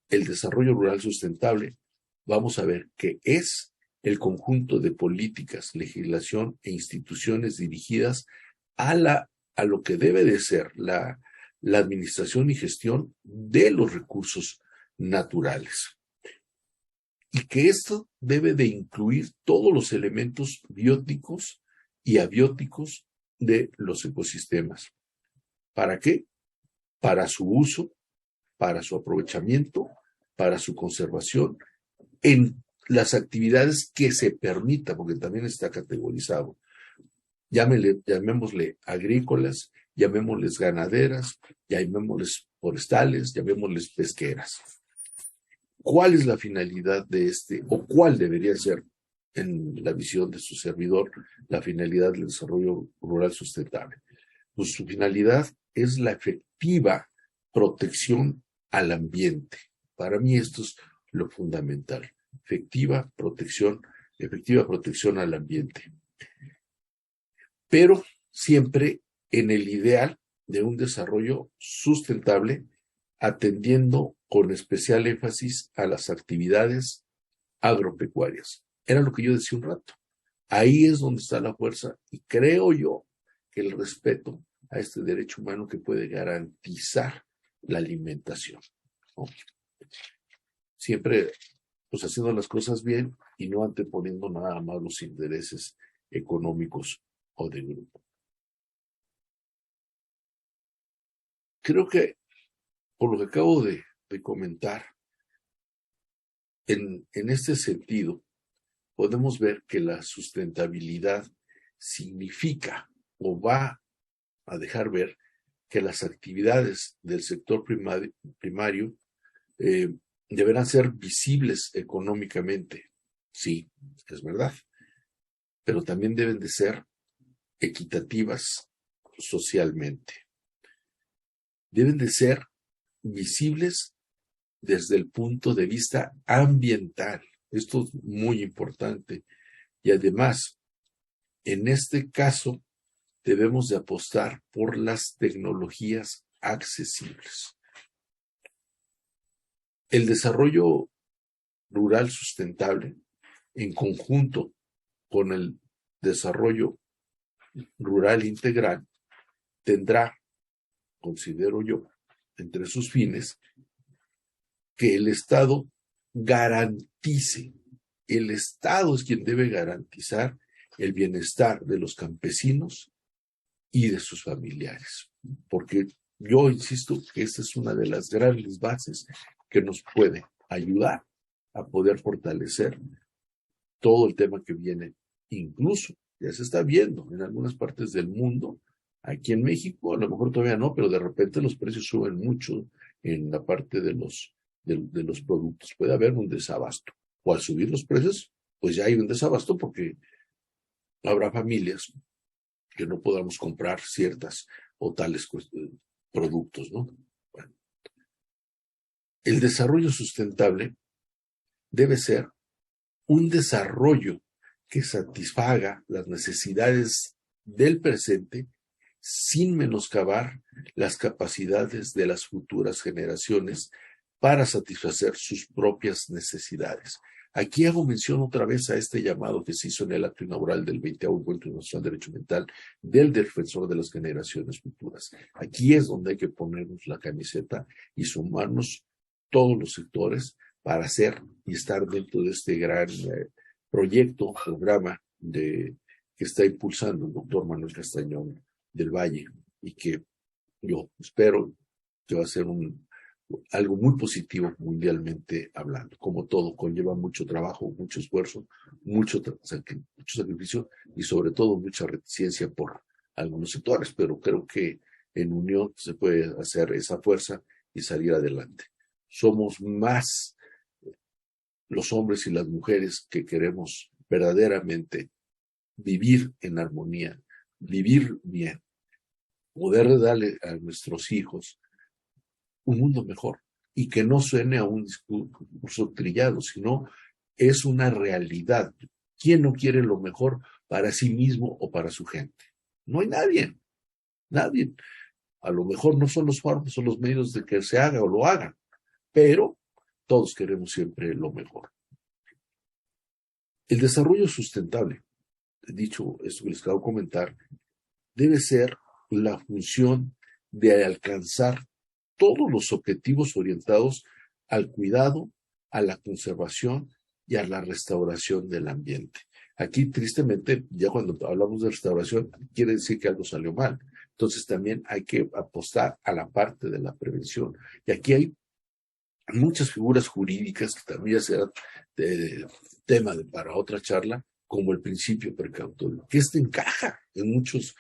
el desarrollo rural sustentable, vamos a ver que es el conjunto de políticas, legislación e instituciones dirigidas a lo que debe de ser la administración y gestión de los recursos naturales. Y que esto debe de incluir todos los elementos bióticos y abióticos de los ecosistemas. ¿Para qué? Para su uso, para su aprovechamiento, para su conservación, en las actividades que se permita, porque también está categorizado. Llamémosle agrícolas, llamémosles ganaderas, llamémosles forestales, llamémosles pesqueras. ¿Cuál es la finalidad de o cuál debería ser, en la visión de su servidor, la finalidad del desarrollo rural sustentable? Pues su finalidad es la efectiva protección al ambiente. Para mí esto es lo fundamental. Efectiva protección al ambiente. Pero siempre en el ideal de un desarrollo sustentable, atendiendo con especial énfasis a las actividades agropecuarias. Era lo que yo decía un rato. Ahí es donde está la fuerza y creo yo que el respeto a este derecho humano que puede garantizar la alimentación, ¿no? Siempre pues haciendo las cosas bien y no anteponiendo nada más los intereses económicos o de grupo. Creo que por lo que acabo de comentar, en este sentido, podemos ver que la sustentabilidad significa o va a dejar ver que las actividades del sector primario deberán ser visibles económicamente. Sí, es verdad, pero también deben de ser equitativas socialmente. Deben de ser visibles desde el punto de vista ambiental. Esto es muy importante. Y además, en este caso, debemos de apostar por las tecnologías accesibles. El desarrollo rural sustentable, en conjunto con el desarrollo rural integral, tendrá, considero yo, entre sus fines, que el Estado garantice. El Estado es quien debe garantizar el bienestar de los campesinos y de sus familiares. Porque yo insisto que esta es una de las grandes bases que nos puede ayudar a poder fortalecer todo el tema que viene. Incluso ya se está viendo en algunas partes del mundo. Aquí en México a lo mejor todavía no, pero de repente los precios suben mucho en la parte de los productos. Puede haber un desabasto. O al subir los precios, pues ya hay un desabasto porque habrá familias que no podamos comprar ciertas o tales productos, ¿no? Bueno, el desarrollo sustentable debe ser un desarrollo que satisfaga las necesidades del presente sin menoscabar las capacidades de las futuras generaciones para satisfacer sus propias necesidades. Aquí hago mención otra vez a este llamado que se hizo en el acto inaugural del 20º Encuentro Internacional de Derecho Ambiental del Defensor de las Generaciones Futuras. Aquí es donde hay que ponernos la camiseta y sumarnos todos los sectores para hacer y estar dentro de este gran programa que está impulsando el doctor Manuel Castañón del Valle, y que yo espero que va a ser algo muy positivo mundialmente hablando. Como todo, conlleva mucho trabajo, mucho esfuerzo, mucho sacrificio y sobre todo mucha reticencia por algunos sectores, pero creo que en unión se puede hacer esa fuerza y salir adelante. Somos más los hombres y las mujeres que queremos verdaderamente vivir en armonía, vivir bien, poder darle a nuestros hijos un mundo mejor, y que no suene a un discurso trillado, sino es una realidad. ¿Quién no quiere lo mejor para sí mismo o para su gente? No hay nadie. A lo mejor no son los formas, son los medios de que se haga o lo hagan, pero todos queremos siempre lo mejor. El desarrollo sustentable, dicho esto que les acabo de comentar, debe ser la función de alcanzar todos los objetivos orientados al cuidado, a la conservación y a la restauración del ambiente. Aquí, tristemente, ya cuando hablamos de restauración, quiere decir que algo salió mal. Entonces, también hay que apostar a la parte de la prevención. Y aquí hay muchas figuras jurídicas que también serán tema para otra charla, como el principio precautorio, que encaja en muchos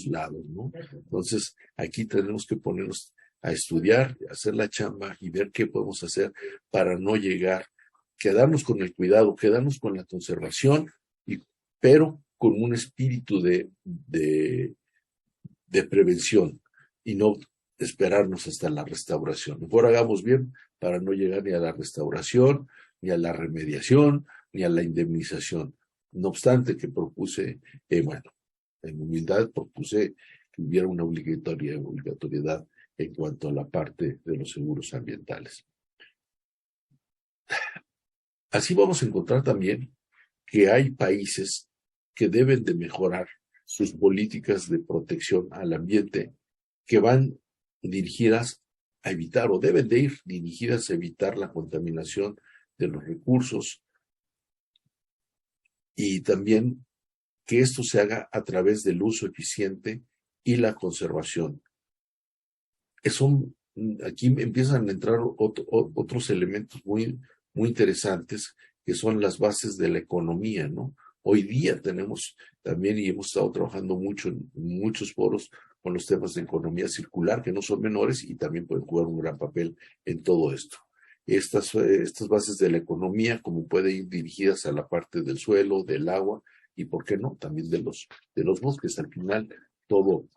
lados, ¿no? Entonces, aquí tenemos que ponernos a estudiar, hacer la chamba y ver qué podemos hacer para no quedarnos con el cuidado, quedarnos con la conservación, pero con un espíritu de prevención y no esperarnos hasta la restauración. Mejor hagamos bien para no llegar ni a la restauración, ni a la remediación, ni a la indemnización. No obstante que propuse, en humildad propuse que hubiera una obligatoriedad en cuanto a la parte de los seguros ambientales. Así vamos a encontrar también que hay países que deben de mejorar sus políticas de protección al ambiente, que van dirigidas a evitar, o deben de ir dirigidas a evitar la contaminación de los recursos, y también que esto se haga a través del uso eficiente y la conservación. Aquí empiezan a entrar otros elementos muy, muy interesantes, que son las bases de la economía, ¿no? Hoy día tenemos también, y hemos estado trabajando mucho en muchos foros con los temas de economía circular, que no son menores y también pueden jugar un gran papel en todo esto. Estas bases de la economía, como pueden ir dirigidas a la parte del suelo, del agua, y por qué no, también de los bosques. Al final, todo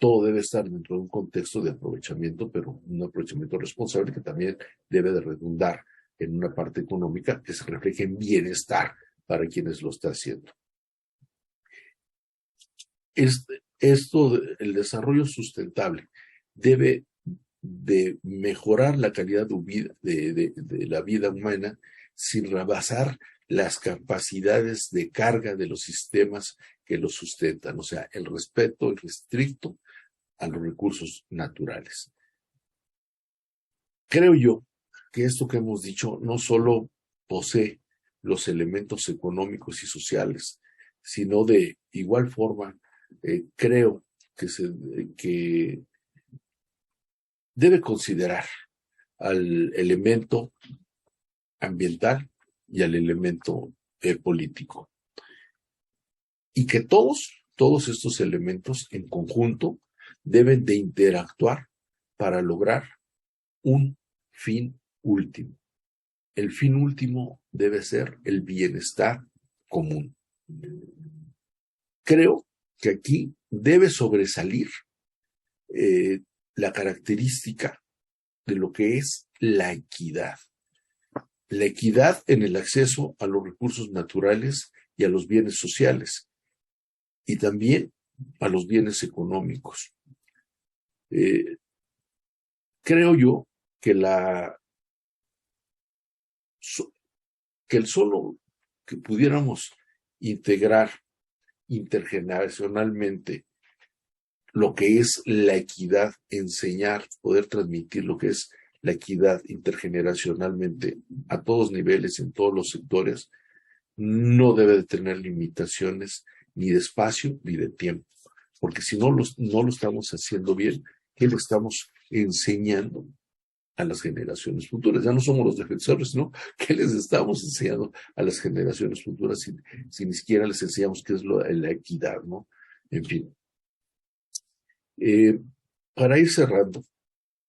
debe estar dentro de un contexto de aprovechamiento, pero un aprovechamiento responsable que también debe de redundar en una parte económica que se refleje en bienestar para quienes lo están haciendo. El desarrollo sustentable debe de mejorar la calidad de la vida humana sin rebasar las capacidades de carga de los sistemas que lo sustentan, o sea, el respeto irrestricto a los recursos naturales. Creo yo que esto que hemos dicho no solo posee los elementos económicos y sociales, sino de igual forma creo que debe considerar al elemento ambiental y al elemento político. Y que todos estos elementos en conjunto deben de interactuar para lograr un fin último. El fin último debe ser el bienestar común. Creo que aquí debe sobresalir la característica de lo que es la equidad. la equidad en el acceso a los recursos naturales y a los bienes sociales, y también a los bienes económicos. Creo yo que el solo que pudiéramos integrar intergeneracionalmente lo que es la equidad, enseñar, poder transmitir lo que es la equidad intergeneracionalmente a todos niveles, en todos los sectores, no debe de tener limitaciones ni de espacio ni de tiempo, porque si no lo estamos haciendo bien, ¿qué le estamos enseñando a las generaciones futuras? Ya no somos los defensores, ¿no? ¿Qué les estamos enseñando a las generaciones futuras si ni siquiera les enseñamos qué es la equidad, ¿no? En fin. Para ir cerrando,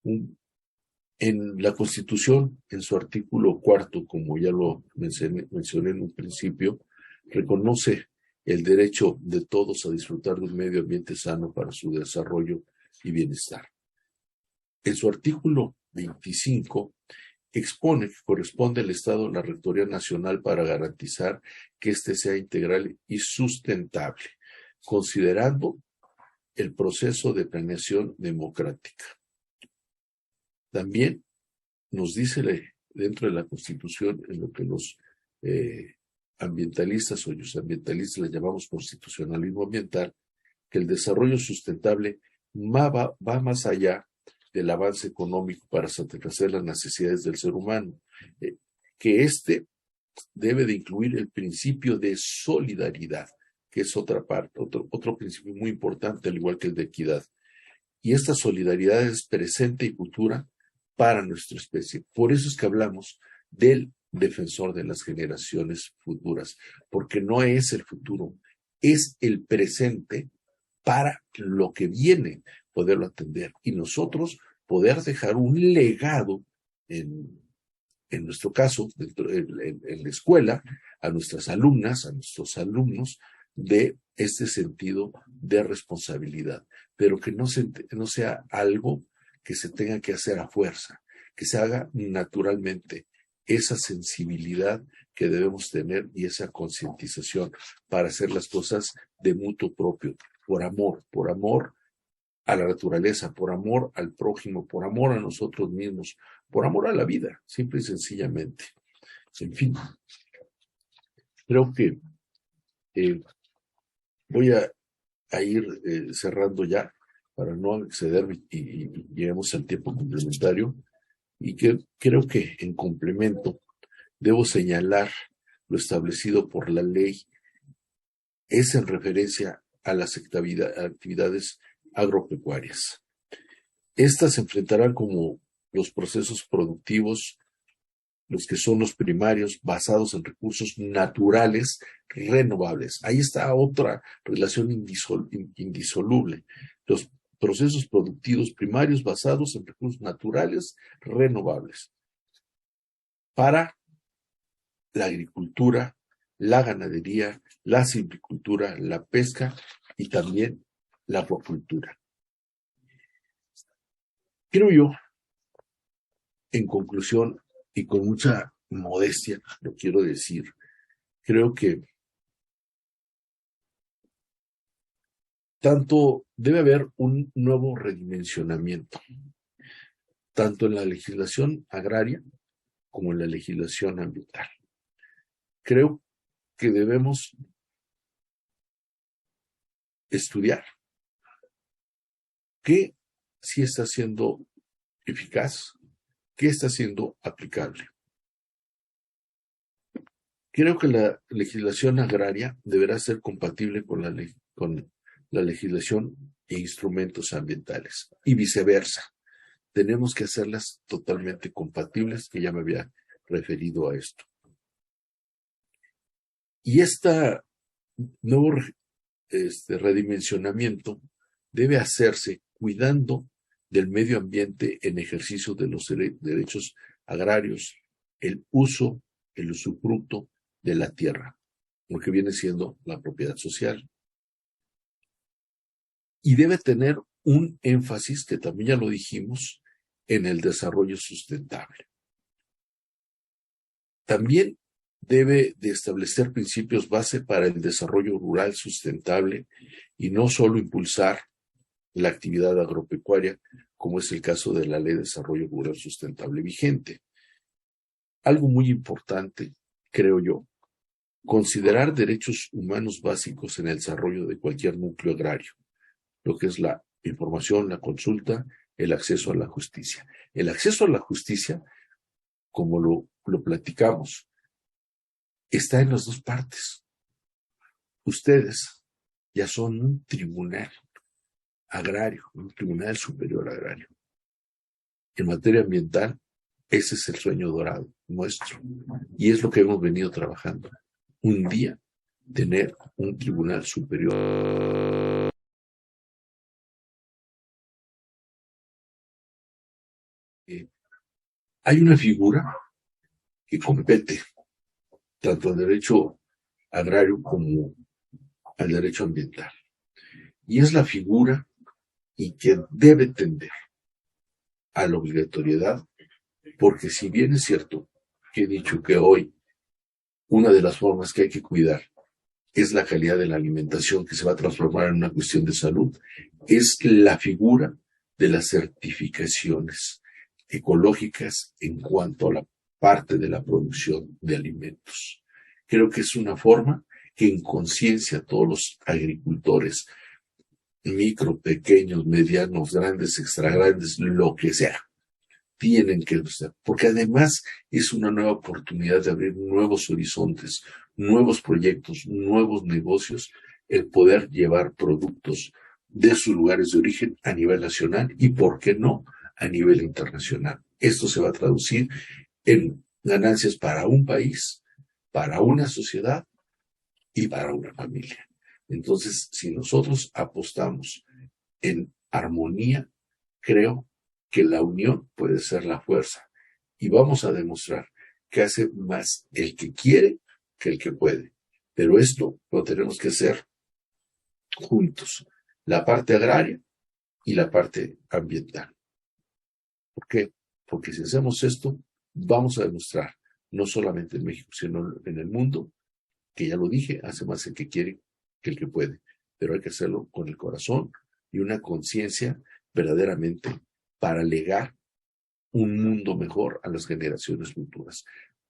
en la Constitución, en su artículo 4, como ya lo mencioné en un principio, reconoce el derecho de todos a disfrutar de un medio ambiente sano para su desarrollo y bienestar. En su artículo 25, expone que corresponde al Estado la Rectoría Nacional para garantizar que éste sea integral y sustentable, considerando el proceso de planeación democrática. También nos dice dentro de la Constitución, en lo que los ambientalistas o los ambientalistas le llamamos constitucionalismo ambiental, que el desarrollo sustentable va más allá del avance económico para satisfacer las necesidades del ser humano, que debe de incluir el principio de solidaridad, que es otra parte, otro principio muy importante, al igual que el de equidad. Y esta solidaridad es presente y futura para nuestra especie. Por eso es que hablamos del defensor de las generaciones futuras, porque no es el futuro, es el presente para lo que viene, poderlo atender. Y nosotros poder dejar un legado en nuestro caso, en la escuela, a nuestras alumnas, a nuestros alumnos, de este sentido de responsabilidad, pero que no sea algo que se tenga que hacer a fuerza, que se haga naturalmente, esa sensibilidad que debemos tener y esa concientización para hacer las cosas de mutuo propio, por amor a la naturaleza, por amor al prójimo, por amor a nosotros mismos, por amor a la vida, simple y sencillamente. En fin, creo que voy a ir cerrando ya para no exceder y lleguemos al tiempo complementario, y que creo que en complemento debo señalar lo establecido por la ley es en referencia a las actividades agropecuarias. Estas se enfrentarán como los procesos productivos, los que son los primarios, basados en recursos naturales renovables. Ahí está otra relación indisoluble. Los procesos productivos primarios basados en recursos naturales renovables para la agricultura, la ganadería, la silvicultura, la pesca y también la acuacultura. Creo yo, en conclusión, y con mucha modestia, lo quiero decir, creo que tanto debe haber un nuevo redimensionamiento, tanto en la legislación agraria como en la legislación ambiental. Creo que debemos estudiar qué sí está siendo eficaz, qué está siendo aplicable. Creo que la legislación agraria deberá ser compatible con la legislación e instrumentos ambientales y viceversa. Tenemos que hacerlas totalmente compatibles, que ya me había referido a esto. Y este nuevo redimensionamiento debe hacerse cuidando del medio ambiente en ejercicio de los derechos agrarios, el usufructo de la tierra, lo que viene siendo la propiedad social. Y debe tener un énfasis, que también ya lo dijimos, en el desarrollo sustentable. También debe de establecer principios base para el desarrollo rural sustentable y no solo impulsar la actividad agropecuaria, como es el caso de la Ley de Desarrollo Rural Sustentable vigente. Algo muy importante, creo yo, considerar derechos humanos básicos en el desarrollo de cualquier núcleo agrario, lo que es la información, la consulta, el acceso a la justicia. El acceso a la justicia, como lo platicamos, está en las dos partes. Ustedes ya son un tribunal agrario, un tribunal superior agrario. En materia ambiental, ese es el sueño dorado nuestro. Y es lo que hemos venido trabajando. Un día, tener un tribunal superior. Hay una figura que compete tanto al derecho agrario como al derecho ambiental. Y es la figura y que debe tender a la obligatoriedad, porque si bien es cierto que he dicho que hoy una de las formas que hay que cuidar es la calidad de la alimentación, que se va a transformar en una cuestión de salud, es la figura de las certificaciones ecológicas en cuanto a la parte de la producción de alimentos. Creo que es una forma que en conciencia todos los agricultores, micro, pequeños, medianos, grandes, extra grandes, lo que sea, tienen que usar, porque además es una nueva oportunidad de abrir nuevos horizontes, nuevos proyectos, nuevos negocios, el poder llevar productos de sus lugares de origen a nivel nacional y, ¿por qué no?, a nivel internacional. Esto se va a traducir en ganancias para un país, para una sociedad y para una familia. Entonces, si nosotros apostamos en armonía, creo que la unión puede ser la fuerza. Y vamos a demostrar que hace más el que quiere que el que puede. Pero esto lo tenemos que hacer juntos. La parte agraria y la parte ambiental. ¿Por qué? Porque si hacemos esto, vamos a demostrar, no solamente en México, sino en el mundo, que ya lo dije, hace más el que quiere que el que puede. Pero hay que hacerlo con el corazón y una conciencia verdaderamente para legar un mundo mejor a las generaciones futuras.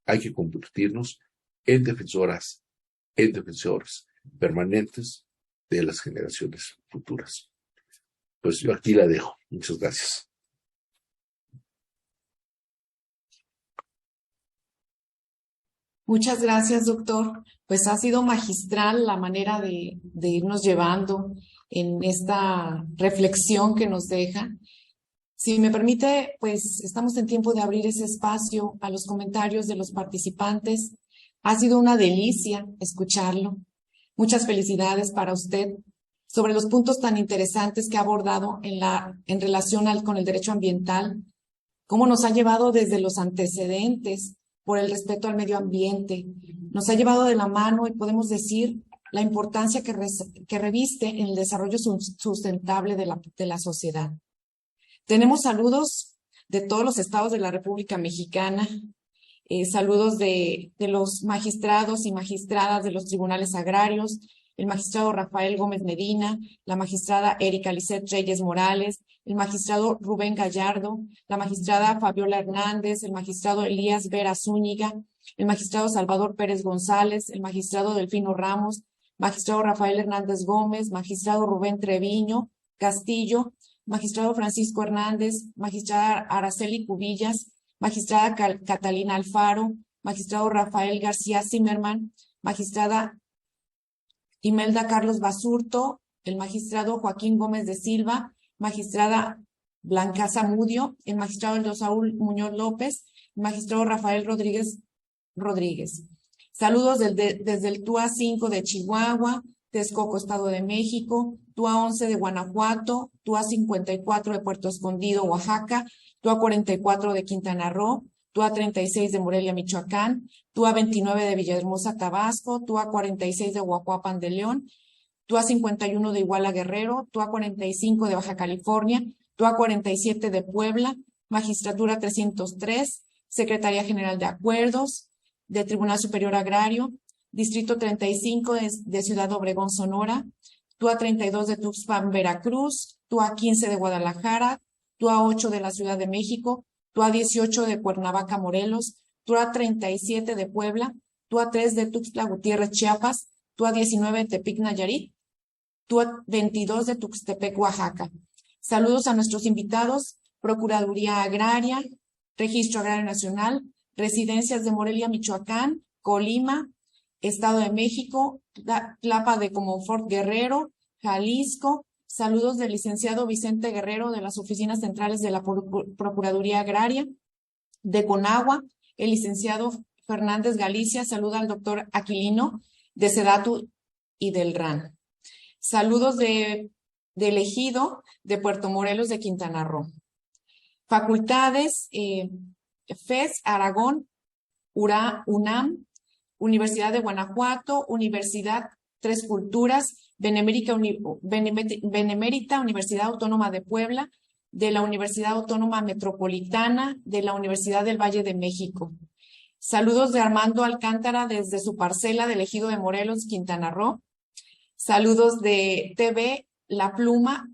Hay que convertirnos en defensores permanentes de las generaciones futuras. Pues yo aquí la dejo. Muchas gracias. Muchas gracias, doctor. Pues ha sido magistral la manera de irnos llevando en esta reflexión que nos deja. Si me permite, pues estamos en tiempo de abrir ese espacio a los comentarios de los participantes. Ha sido una delicia escucharlo. Muchas felicidades para usted sobre los puntos tan interesantes que ha abordado en relación con el derecho ambiental, cómo nos ha llevado desde los antecedentes por el respeto al medio ambiente, nos ha llevado de la mano y podemos decir la importancia que reviste en el desarrollo sustentable de la sociedad. Tenemos saludos de todos los estados de la República Mexicana, saludos de los magistrados y magistradas de los tribunales agrarios, el magistrado Rafael Gómez Medina, la magistrada Erika Lisset Reyes Morales, el magistrado Rubén Gallardo, la magistrada Fabiola Hernández, el magistrado Elías Vera Zúñiga, el magistrado Salvador Pérez González, el magistrado Delfino Ramos, magistrado Rafael Hernández Gómez, magistrado Rubén Treviño Castillo, magistrado Francisco Hernández, magistrada Araceli Cubillas, magistrada Catalina Alfaro, magistrado Rafael García Zimmerman, magistrada Imelda Carlos Basurto, el magistrado Joaquín Gómez de Silva, magistrada Blanca Zamudio, el magistrado Aldo Saúl Muñoz López, el magistrado Rafael Rodríguez. Saludos desde el TUA 5 de Chihuahua, Texcoco, Estado de México, TUA 11 de Guanajuato, TUA 54 de Puerto Escondido, Oaxaca, TUA 44 de Quintana Roo, TUA 36 de Morelia, Michoacán, TUA 29 de Villahermosa, Tabasco, TUA 46 de Huajuapan de León, TUA 51 de Iguala, Guerrero, TUA 45 de Baja California, TUA 47 de Puebla, Magistratura 303, Secretaría General de Acuerdos, del Tribunal Superior Agrario, Distrito 35 de Ciudad Obregón, Sonora, TUA 32 de Tuxpan, Veracruz, TUA 15 de Guadalajara, TUA 8 de la Ciudad de México, TUA 18 de Cuernavaca, Morelos, TUA 37 de Puebla, TUA 3 de Tuxtla Gutiérrez, Chiapas, TUA 19 de Tepic, Nayarit, TUA 22 de Tuxtepec, Oaxaca. Saludos a nuestros invitados, Procuraduría Agraria, Registro Agrario Nacional, Residencias de Morelia, Michoacán, Colima, Estado de México, Tlapa de Comonfort, Guerrero, Jalisco. Saludos del licenciado Vicente Guerrero de las Oficinas Centrales de la Procuraduría Agraria, de Conagua, el licenciado Fernández Galicia. Saluda al doctor Aquilino de Sedatu y del RAN. Saludos del Ejido de Puerto Morelos de Quintana Roo. Facultades, FES, Aragón, UNAM, Universidad de Guanajuato, Universidad Tres Culturas, Benemérita Universidad Autónoma de Puebla, de la Universidad Autónoma Metropolitana, de la Universidad del Valle de México. Saludos de Armando Alcántara desde su parcela del Ejido de Morelos, Quintana Roo. Saludos de TV La Pluma,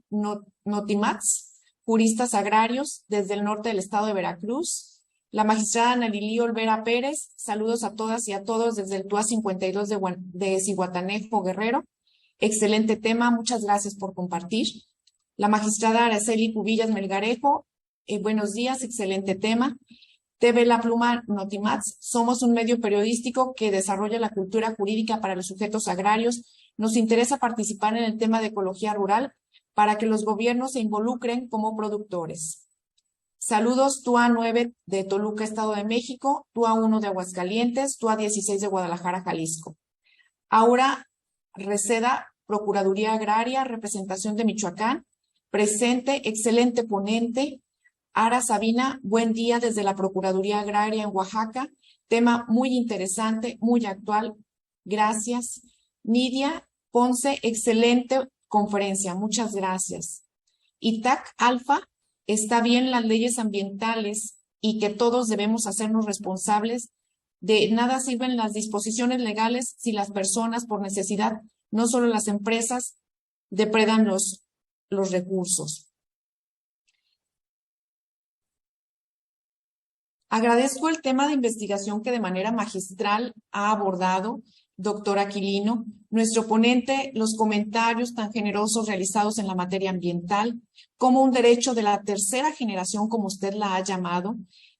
Notimax, juristas agrarios desde el norte del estado de Veracruz. La magistrada Ana Lili Olvera Pérez, saludos a todas y a todos desde el TUA 52 de Zihuatanejo, Guerrero. Excelente tema, muchas gracias por compartir. La magistrada Araceli Cubillas Melgarejo, buenos días, excelente tema. TV La Pluma Notimax, somos un medio periodístico que desarrolla la cultura jurídica para los sujetos agrarios. Nos interesa participar en el tema de ecología rural para que los gobiernos se involucren como productores. Saludos, TUA 9 de Toluca, Estado de México, TUA 1 de Aguascalientes, TUA 16 de Guadalajara, Jalisco. Aura Receda, Procuraduría Agraria, representación de Michoacán, presente, excelente ponente. Ara Sabina, buen día desde la Procuraduría Agraria en Oaxaca, tema muy interesante, muy actual, gracias. Nidia Ponce, excelente conferencia, muchas gracias. Itac Alfa, está bien las leyes ambientales y que todos debemos hacernos responsables. De nada sirven las disposiciones legales si las personas por necesidad, no solo las empresas, depredan los recursos. Agradezco el tema de investigación que de manera magistral ha abordado doctor Aquilino, nuestro ponente, los comentarios tan generosos realizados en la materia ambiental, como un derecho de la tercera generación, como usted la ha llamado,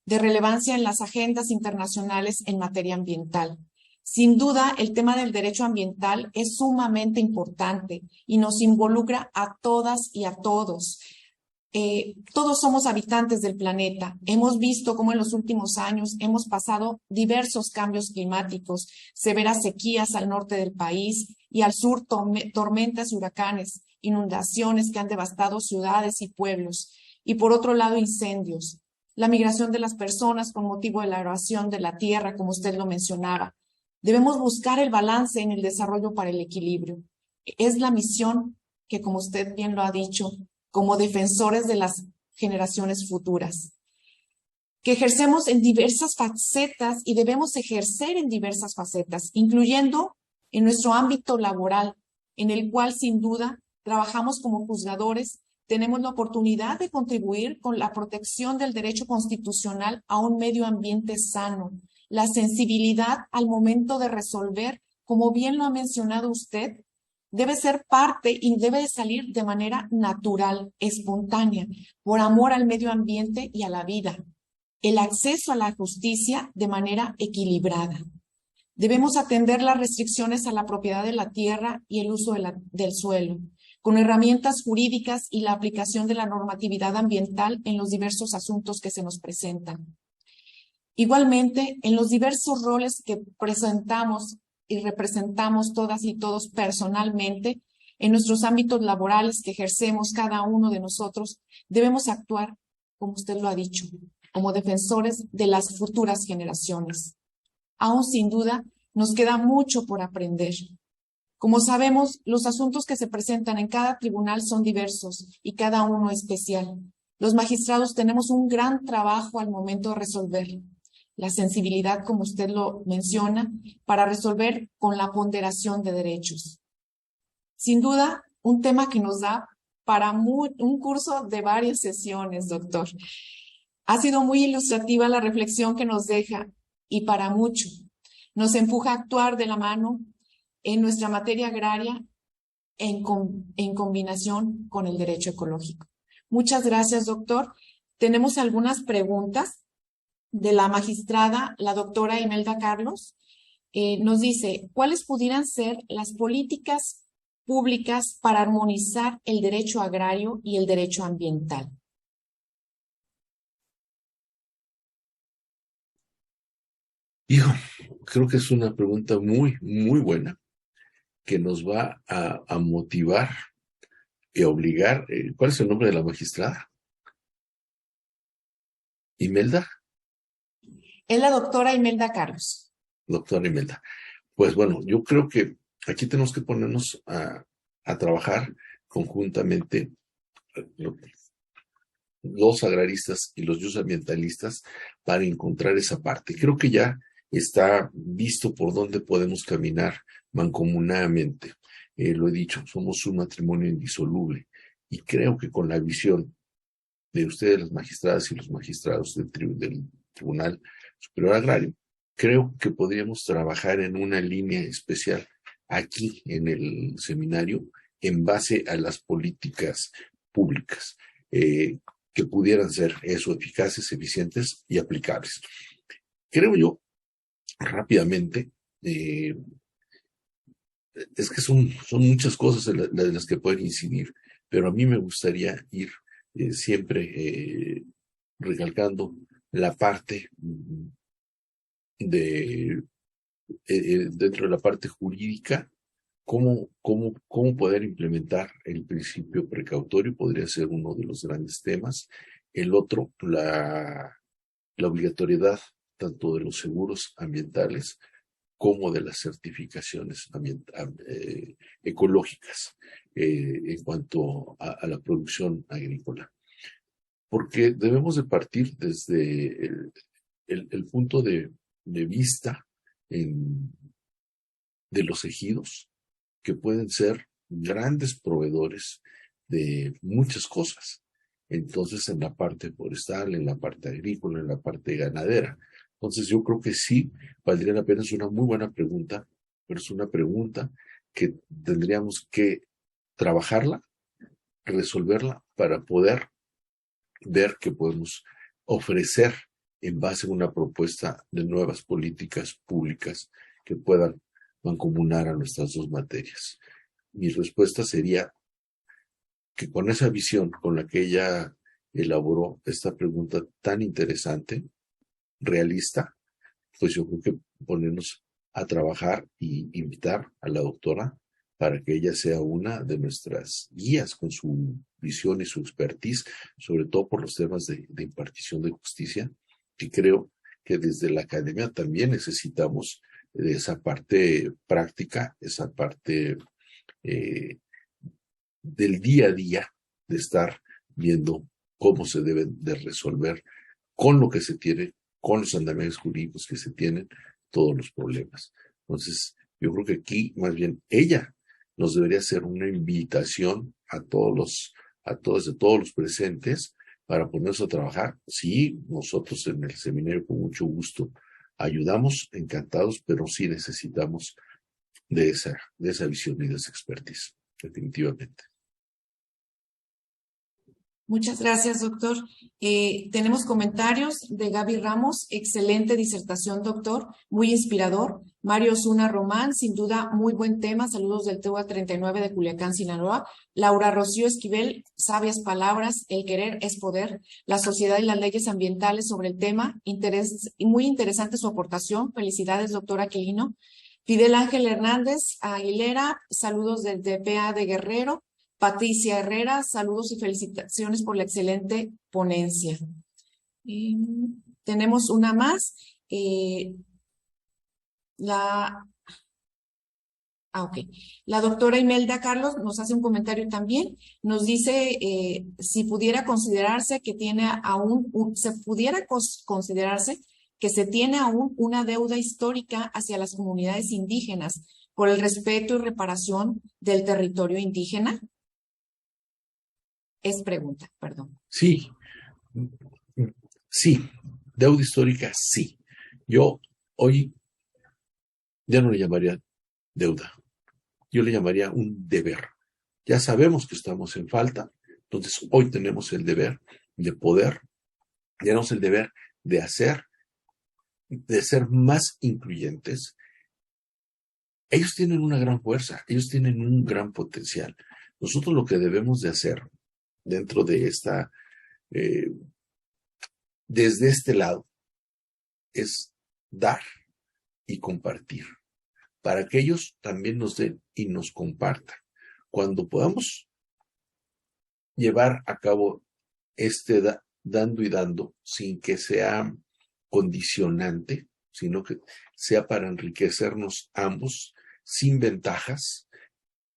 de relevancia en las agendas internacionales en materia ambiental. Sin duda, el tema del derecho ambiental es sumamente importante y nos involucra a todas y a todos. Todos somos habitantes del planeta. Hemos visto cómo en los últimos años hemos pasado diversos cambios climáticos, severas sequías al norte del país y al sur tormentas y huracanes, inundaciones que han devastado ciudades y pueblos, y por otro lado incendios, la migración de las personas con motivo de la erosión de la tierra, como usted lo mencionaba. Debemos buscar el balance en el desarrollo para el equilibrio. Es la misión que, como usted bien lo ha dicho, como defensores de las generaciones futuras, que ejercemos en diversas facetas y debemos ejercer en diversas facetas, incluyendo en nuestro ámbito laboral, en el cual sin duda trabajamos como juzgadores, tenemos la oportunidad de contribuir con la protección del derecho constitucional a un medio ambiente sano, la sensibilidad al momento de resolver, como bien lo ha mencionado usted, debe ser parte y debe de salir de manera natural, espontánea, por amor al medio ambiente y a la vida. El acceso a la justicia de manera equilibrada. Debemos atender las restricciones a la propiedad de la tierra y el uso del suelo, con herramientas jurídicas y la aplicación de la normatividad ambiental en los diversos asuntos que se nos presentan. Igualmente, en los diversos roles que presentamos y representamos todas y todos personalmente, en nuestros ámbitos laborales que ejercemos cada uno de nosotros, debemos actuar, como usted lo ha dicho, como defensores de las futuras generaciones. Aún sin duda, nos queda mucho por aprender. Como sabemos, los asuntos que se presentan en cada tribunal son diversos y cada uno especial. Los magistrados tenemos un gran trabajo al momento de resolver. la sensibilidad, como usted lo menciona, para resolver con la ponderación de derechos. Sin duda, un tema que nos da para un curso de varias sesiones, doctor. Ha sido muy ilustrativa la reflexión que nos deja y para mucho. Nos empuja a actuar de la mano en nuestra materia agraria en combinación con el derecho ecológico. Muchas gracias, doctor. Tenemos algunas preguntas de la magistrada, la doctora Imelda Carlos. Nos dice, ¿cuáles pudieran ser las políticas públicas para armonizar el derecho agrario y el derecho ambiental? Hijo, creo que es una pregunta muy, muy buena que nos va a motivar y a obligar. ¿Cuál es el nombre de la magistrada? ¿Imelda? Es la doctora Imelda Carlos. Doctora Imelda. Pues bueno, yo creo que aquí tenemos que ponernos a trabajar conjuntamente los agraristas y los ambientalistas para encontrar esa parte. Creo que ya está visto por dónde podemos caminar mancomunadamente. Lo he dicho, somos un matrimonio indisoluble y creo que con la visión de ustedes, las magistradas y los magistrados del Tribunal Superior Agrario, creo que podríamos trabajar en una línea especial aquí en el seminario en base a las políticas públicas que pudieran ser eso, eficaces, eficientes y aplicables. Creo yo, rápidamente, es que son muchas cosas en las que pueden incidir, pero a mí me gustaría ir siempre recalcando la parte dentro de la parte jurídica, cómo poder implementar el principio precautorio podría ser uno de los grandes temas. El otro, la obligatoriedad tanto de los seguros ambientales como de las certificaciones ecológicas en cuanto a la producción agrícola. Porque debemos de partir desde el punto de vista de los ejidos, que pueden ser grandes proveedores de muchas cosas. Entonces, en la parte forestal, en la parte agrícola, en la parte ganadera. Entonces, yo creo que sí, valdría la pena, es una muy buena pregunta, pero es una pregunta que tendríamos que trabajarla, resolverla, para poder ver qué podemos ofrecer en base a una propuesta de nuevas políticas públicas que puedan mancomunar a nuestras dos materias. Mi respuesta sería que con esa visión con la que ella elaboró esta pregunta tan interesante, realista, pues yo creo que ponernos a trabajar y invitar a la doctora para que ella sea una de nuestras guías con su visión y su expertise, sobre todo por los temas de impartición de justicia, que creo que desde la academia también necesitamos de esa parte práctica, esa parte del día a día, de estar viendo cómo se deben de resolver con lo que se tiene, con los andamiajes jurídicos que se tienen, todos los problemas. Entonces, yo creo que aquí, más bien, ella nos debería hacer una invitación a todos los presentes para ponernos a trabajar. Sí, nosotros en el seminario con mucho gusto ayudamos, encantados, pero sí necesitamos de esa visión y de esa expertise, definitivamente. Muchas gracias, doctor. Tenemos comentarios de Gaby Ramos. Excelente disertación, doctor. Muy inspirador. Mario Osuna Román, sin duda, muy buen tema. Saludos del TEUA 39 de Culiacán, Sinaloa. Laura Rocío Esquivel, sabias palabras. El querer es poder. La sociedad y las leyes ambientales sobre el tema. Muy interesante su aportación. Felicidades, doctor Aquilino. Fidel Ángel Hernández Aguilera, saludos desde PA de Guerrero. Patricia Herrera, saludos y felicitaciones por la excelente ponencia. Tenemos una más. La doctora Imelda Carlos nos hace un comentario también. Nos dice si pudiera considerarse que tiene aún, se pudiera considerarse que se tiene aún una deuda histórica hacia las comunidades indígenas por el respeto y reparación del territorio indígena? Es pregunta, perdón. Sí, sí, deuda histórica, sí. Yo hoy ya no le llamaría deuda, yo le llamaría un deber. Ya sabemos que estamos en falta, entonces hoy tenemos el deber de poder, tenemos el deber de hacer, de ser más incluyentes. Ellos tienen una gran fuerza, ellos tienen un gran potencial. Nosotros lo que debemos de hacer dentro de esta, desde este lado, es dar y compartir, para que ellos también nos den y nos compartan. Cuando podamos llevar a cabo este dando y dando, sin que sea condicionante, sino que sea para enriquecernos ambos, sin ventajas,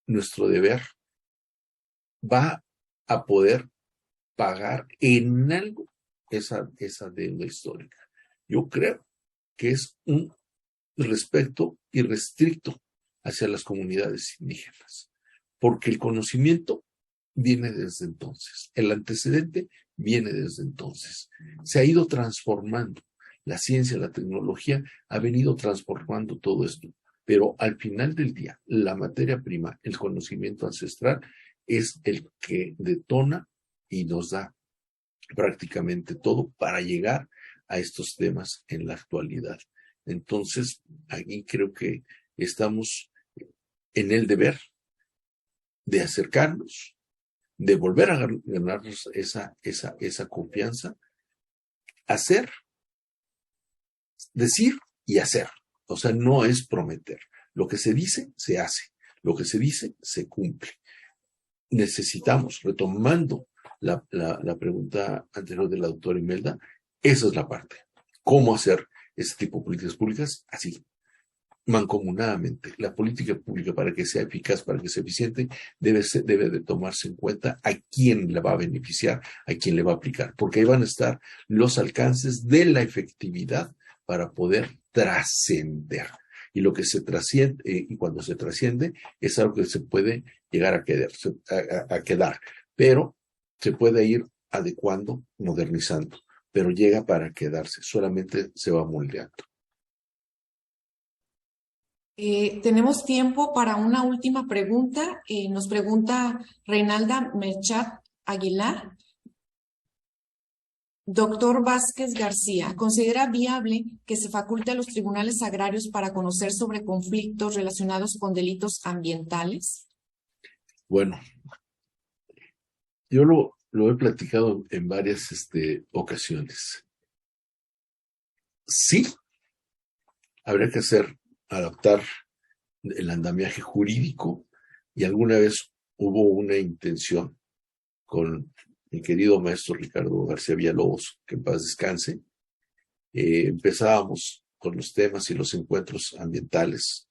nuestro deber va a poder pagar en algo esa deuda histórica. Yo creo que es un respeto irrestricto hacia las comunidades indígenas, porque el conocimiento viene desde entonces, el antecedente viene desde entonces, se ha ido transformando, la ciencia, la tecnología ha venido transformando todo esto, pero al final del día, la materia prima, el conocimiento ancestral, es el que detona y nos da prácticamente todo para llegar a estos temas en la actualidad. Entonces, aquí creo que estamos en el deber de acercarnos, de volver a ganarnos esa confianza, hacer, decir y hacer. O sea, no es prometer. Lo que se dice, se hace. Lo que se dice, se cumple. Necesitamos, retomando la pregunta anterior de la doctora Imelda, esa es la parte. ¿Cómo hacer ese tipo de políticas públicas? Así, mancomunadamente. La política pública, para que sea eficaz, para que sea eficiente, debe de tomarse en cuenta a quién le va a beneficiar, a quién le va a aplicar, porque ahí van a estar los alcances de la efectividad para poder trascender. Y lo que se trasciende, y cuando se trasciende, es algo que se puede llegar a quedar, pero se puede ir adecuando, modernizando, pero llega para quedarse, solamente se va moldeando. Tenemos tiempo para una última pregunta. Nos pregunta Reinalda Merchat Aguilar. Doctor Vázquez García, ¿considera viable que se faculte a los tribunales agrarios para conocer sobre conflictos relacionados con delitos ambientales? Bueno, yo lo he platicado en varias ocasiones. Sí, habría que adaptar el andamiaje jurídico, y alguna vez hubo una intención con mi querido maestro Ricardo García Villalobos, que en paz descanse. Empezábamos con los temas y los encuentros ambientales.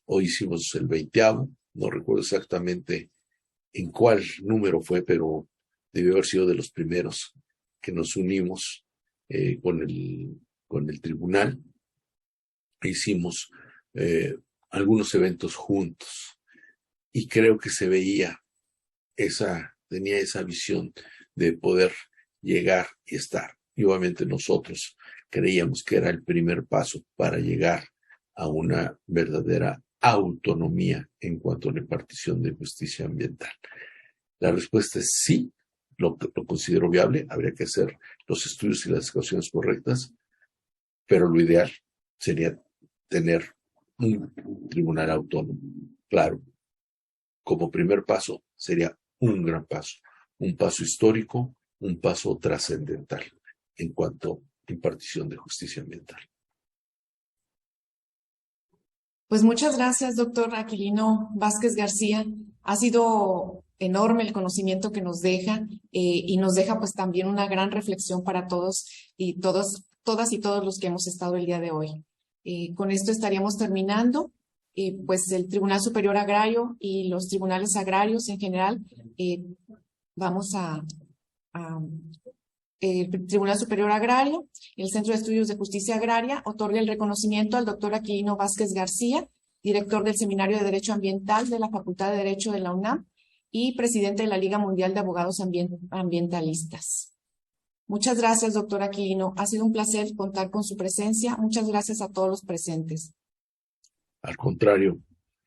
Hoy hicimos el 20º, no recuerdo exactamente en cuál número fue, pero debió haber sido de los primeros que nos unimos con el tribunal. Hicimos algunos eventos juntos y creo que se veía tenía esa visión de poder llegar y estar. Y obviamente nosotros creíamos que era el primer paso para llegar a una verdadera autonomía en cuanto a la impartición de justicia ambiental. La respuesta es sí, lo considero viable, habría que hacer los estudios y las excavaciones correctas, pero lo ideal sería tener un tribunal autónomo. Claro, como primer paso sería un gran paso, un paso histórico, un paso trascendental en cuanto a impartición de justicia ambiental. Pues muchas gracias, doctor Aquilino Vázquez García. Ha sido enorme el conocimiento que nos deja y nos deja pues también una gran reflexión para todos y todas y todos los que hemos estado el día de hoy. Con esto estaríamos terminando. Pues el Tribunal Superior Agrario y los tribunales agrarios en general vamos a el Tribunal Superior Agrario, el Centro de Estudios de Justicia Agraria, otorga el reconocimiento al doctor Aquilino Vázquez García, director del Seminario de Derecho Ambiental de la Facultad de Derecho de la UNAM y presidente de la Liga Mundial de Abogados Ambientalistas. Muchas gracias, doctor Aquilino. Ha sido un placer contar con su presencia. Muchas gracias a todos los presentes. Al contrario,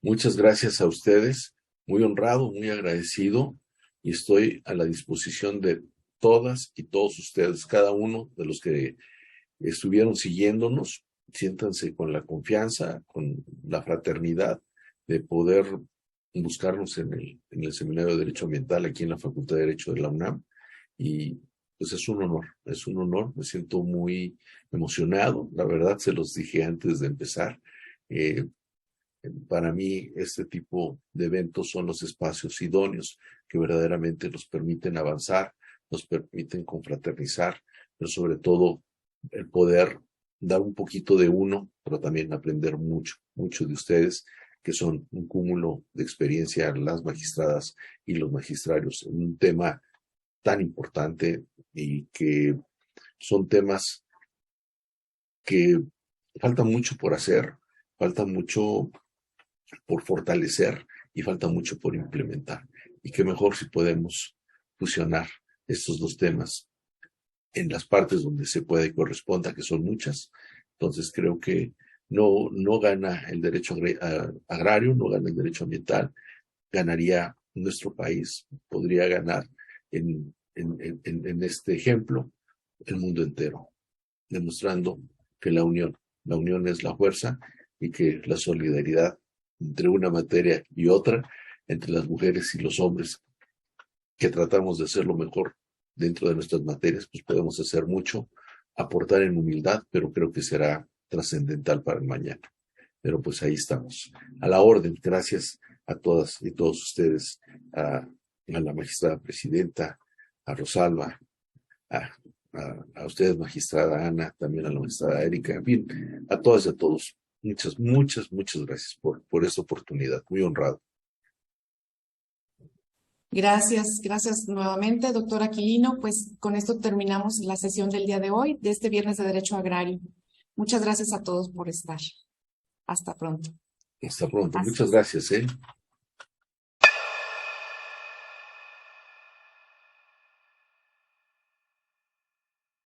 muchas gracias a ustedes. Muy honrado, muy agradecido, y estoy a la disposición de todas y todos ustedes, cada uno de los que estuvieron siguiéndonos. Siéntanse con la confianza, con la fraternidad de poder buscarnos en el Seminario de Derecho Ambiental aquí en la Facultad de Derecho de la UNAM. Y pues es un honor, me siento muy emocionado, la verdad se los dije antes de empezar. Para mí este tipo de eventos son los espacios idóneos que verdaderamente nos permiten avanzar, nos permiten confraternizar, pero sobre todo el poder dar un poquito de uno, pero también aprender mucho de ustedes, que son un cúmulo de experiencia, las magistradas y los magistrarios, en un tema tan importante y que son temas que falta mucho por hacer, falta mucho por fortalecer y falta mucho por implementar. Y qué mejor si podemos fusionar estos dos temas en las partes donde se puede y corresponda, que son muchas. Entonces creo que no gana el derecho agrario, no gana el derecho ambiental, ganaría nuestro país, podría ganar en este ejemplo el mundo entero, demostrando que la unión es la fuerza y que la solidaridad entre una materia y otra, entre las mujeres y los hombres, que tratamos de hacer lo mejor dentro de nuestras materias, pues podemos hacer mucho, aportar en humildad, pero creo que será trascendental para el mañana. Pero pues ahí estamos, a la orden. Gracias a todas y todos ustedes, a la magistrada presidenta, a Rosalba, a ustedes, magistrada Ana, también a la magistrada Erika, en fin, a todas y a todos. Muchas gracias por esta oportunidad. Muy honrado. Gracias nuevamente, doctor Aquilino. Pues con esto terminamos la sesión del día de hoy, de este viernes de Derecho Agrario. Muchas gracias a todos por estar. Hasta pronto. Hasta pronto. Muchas gracias.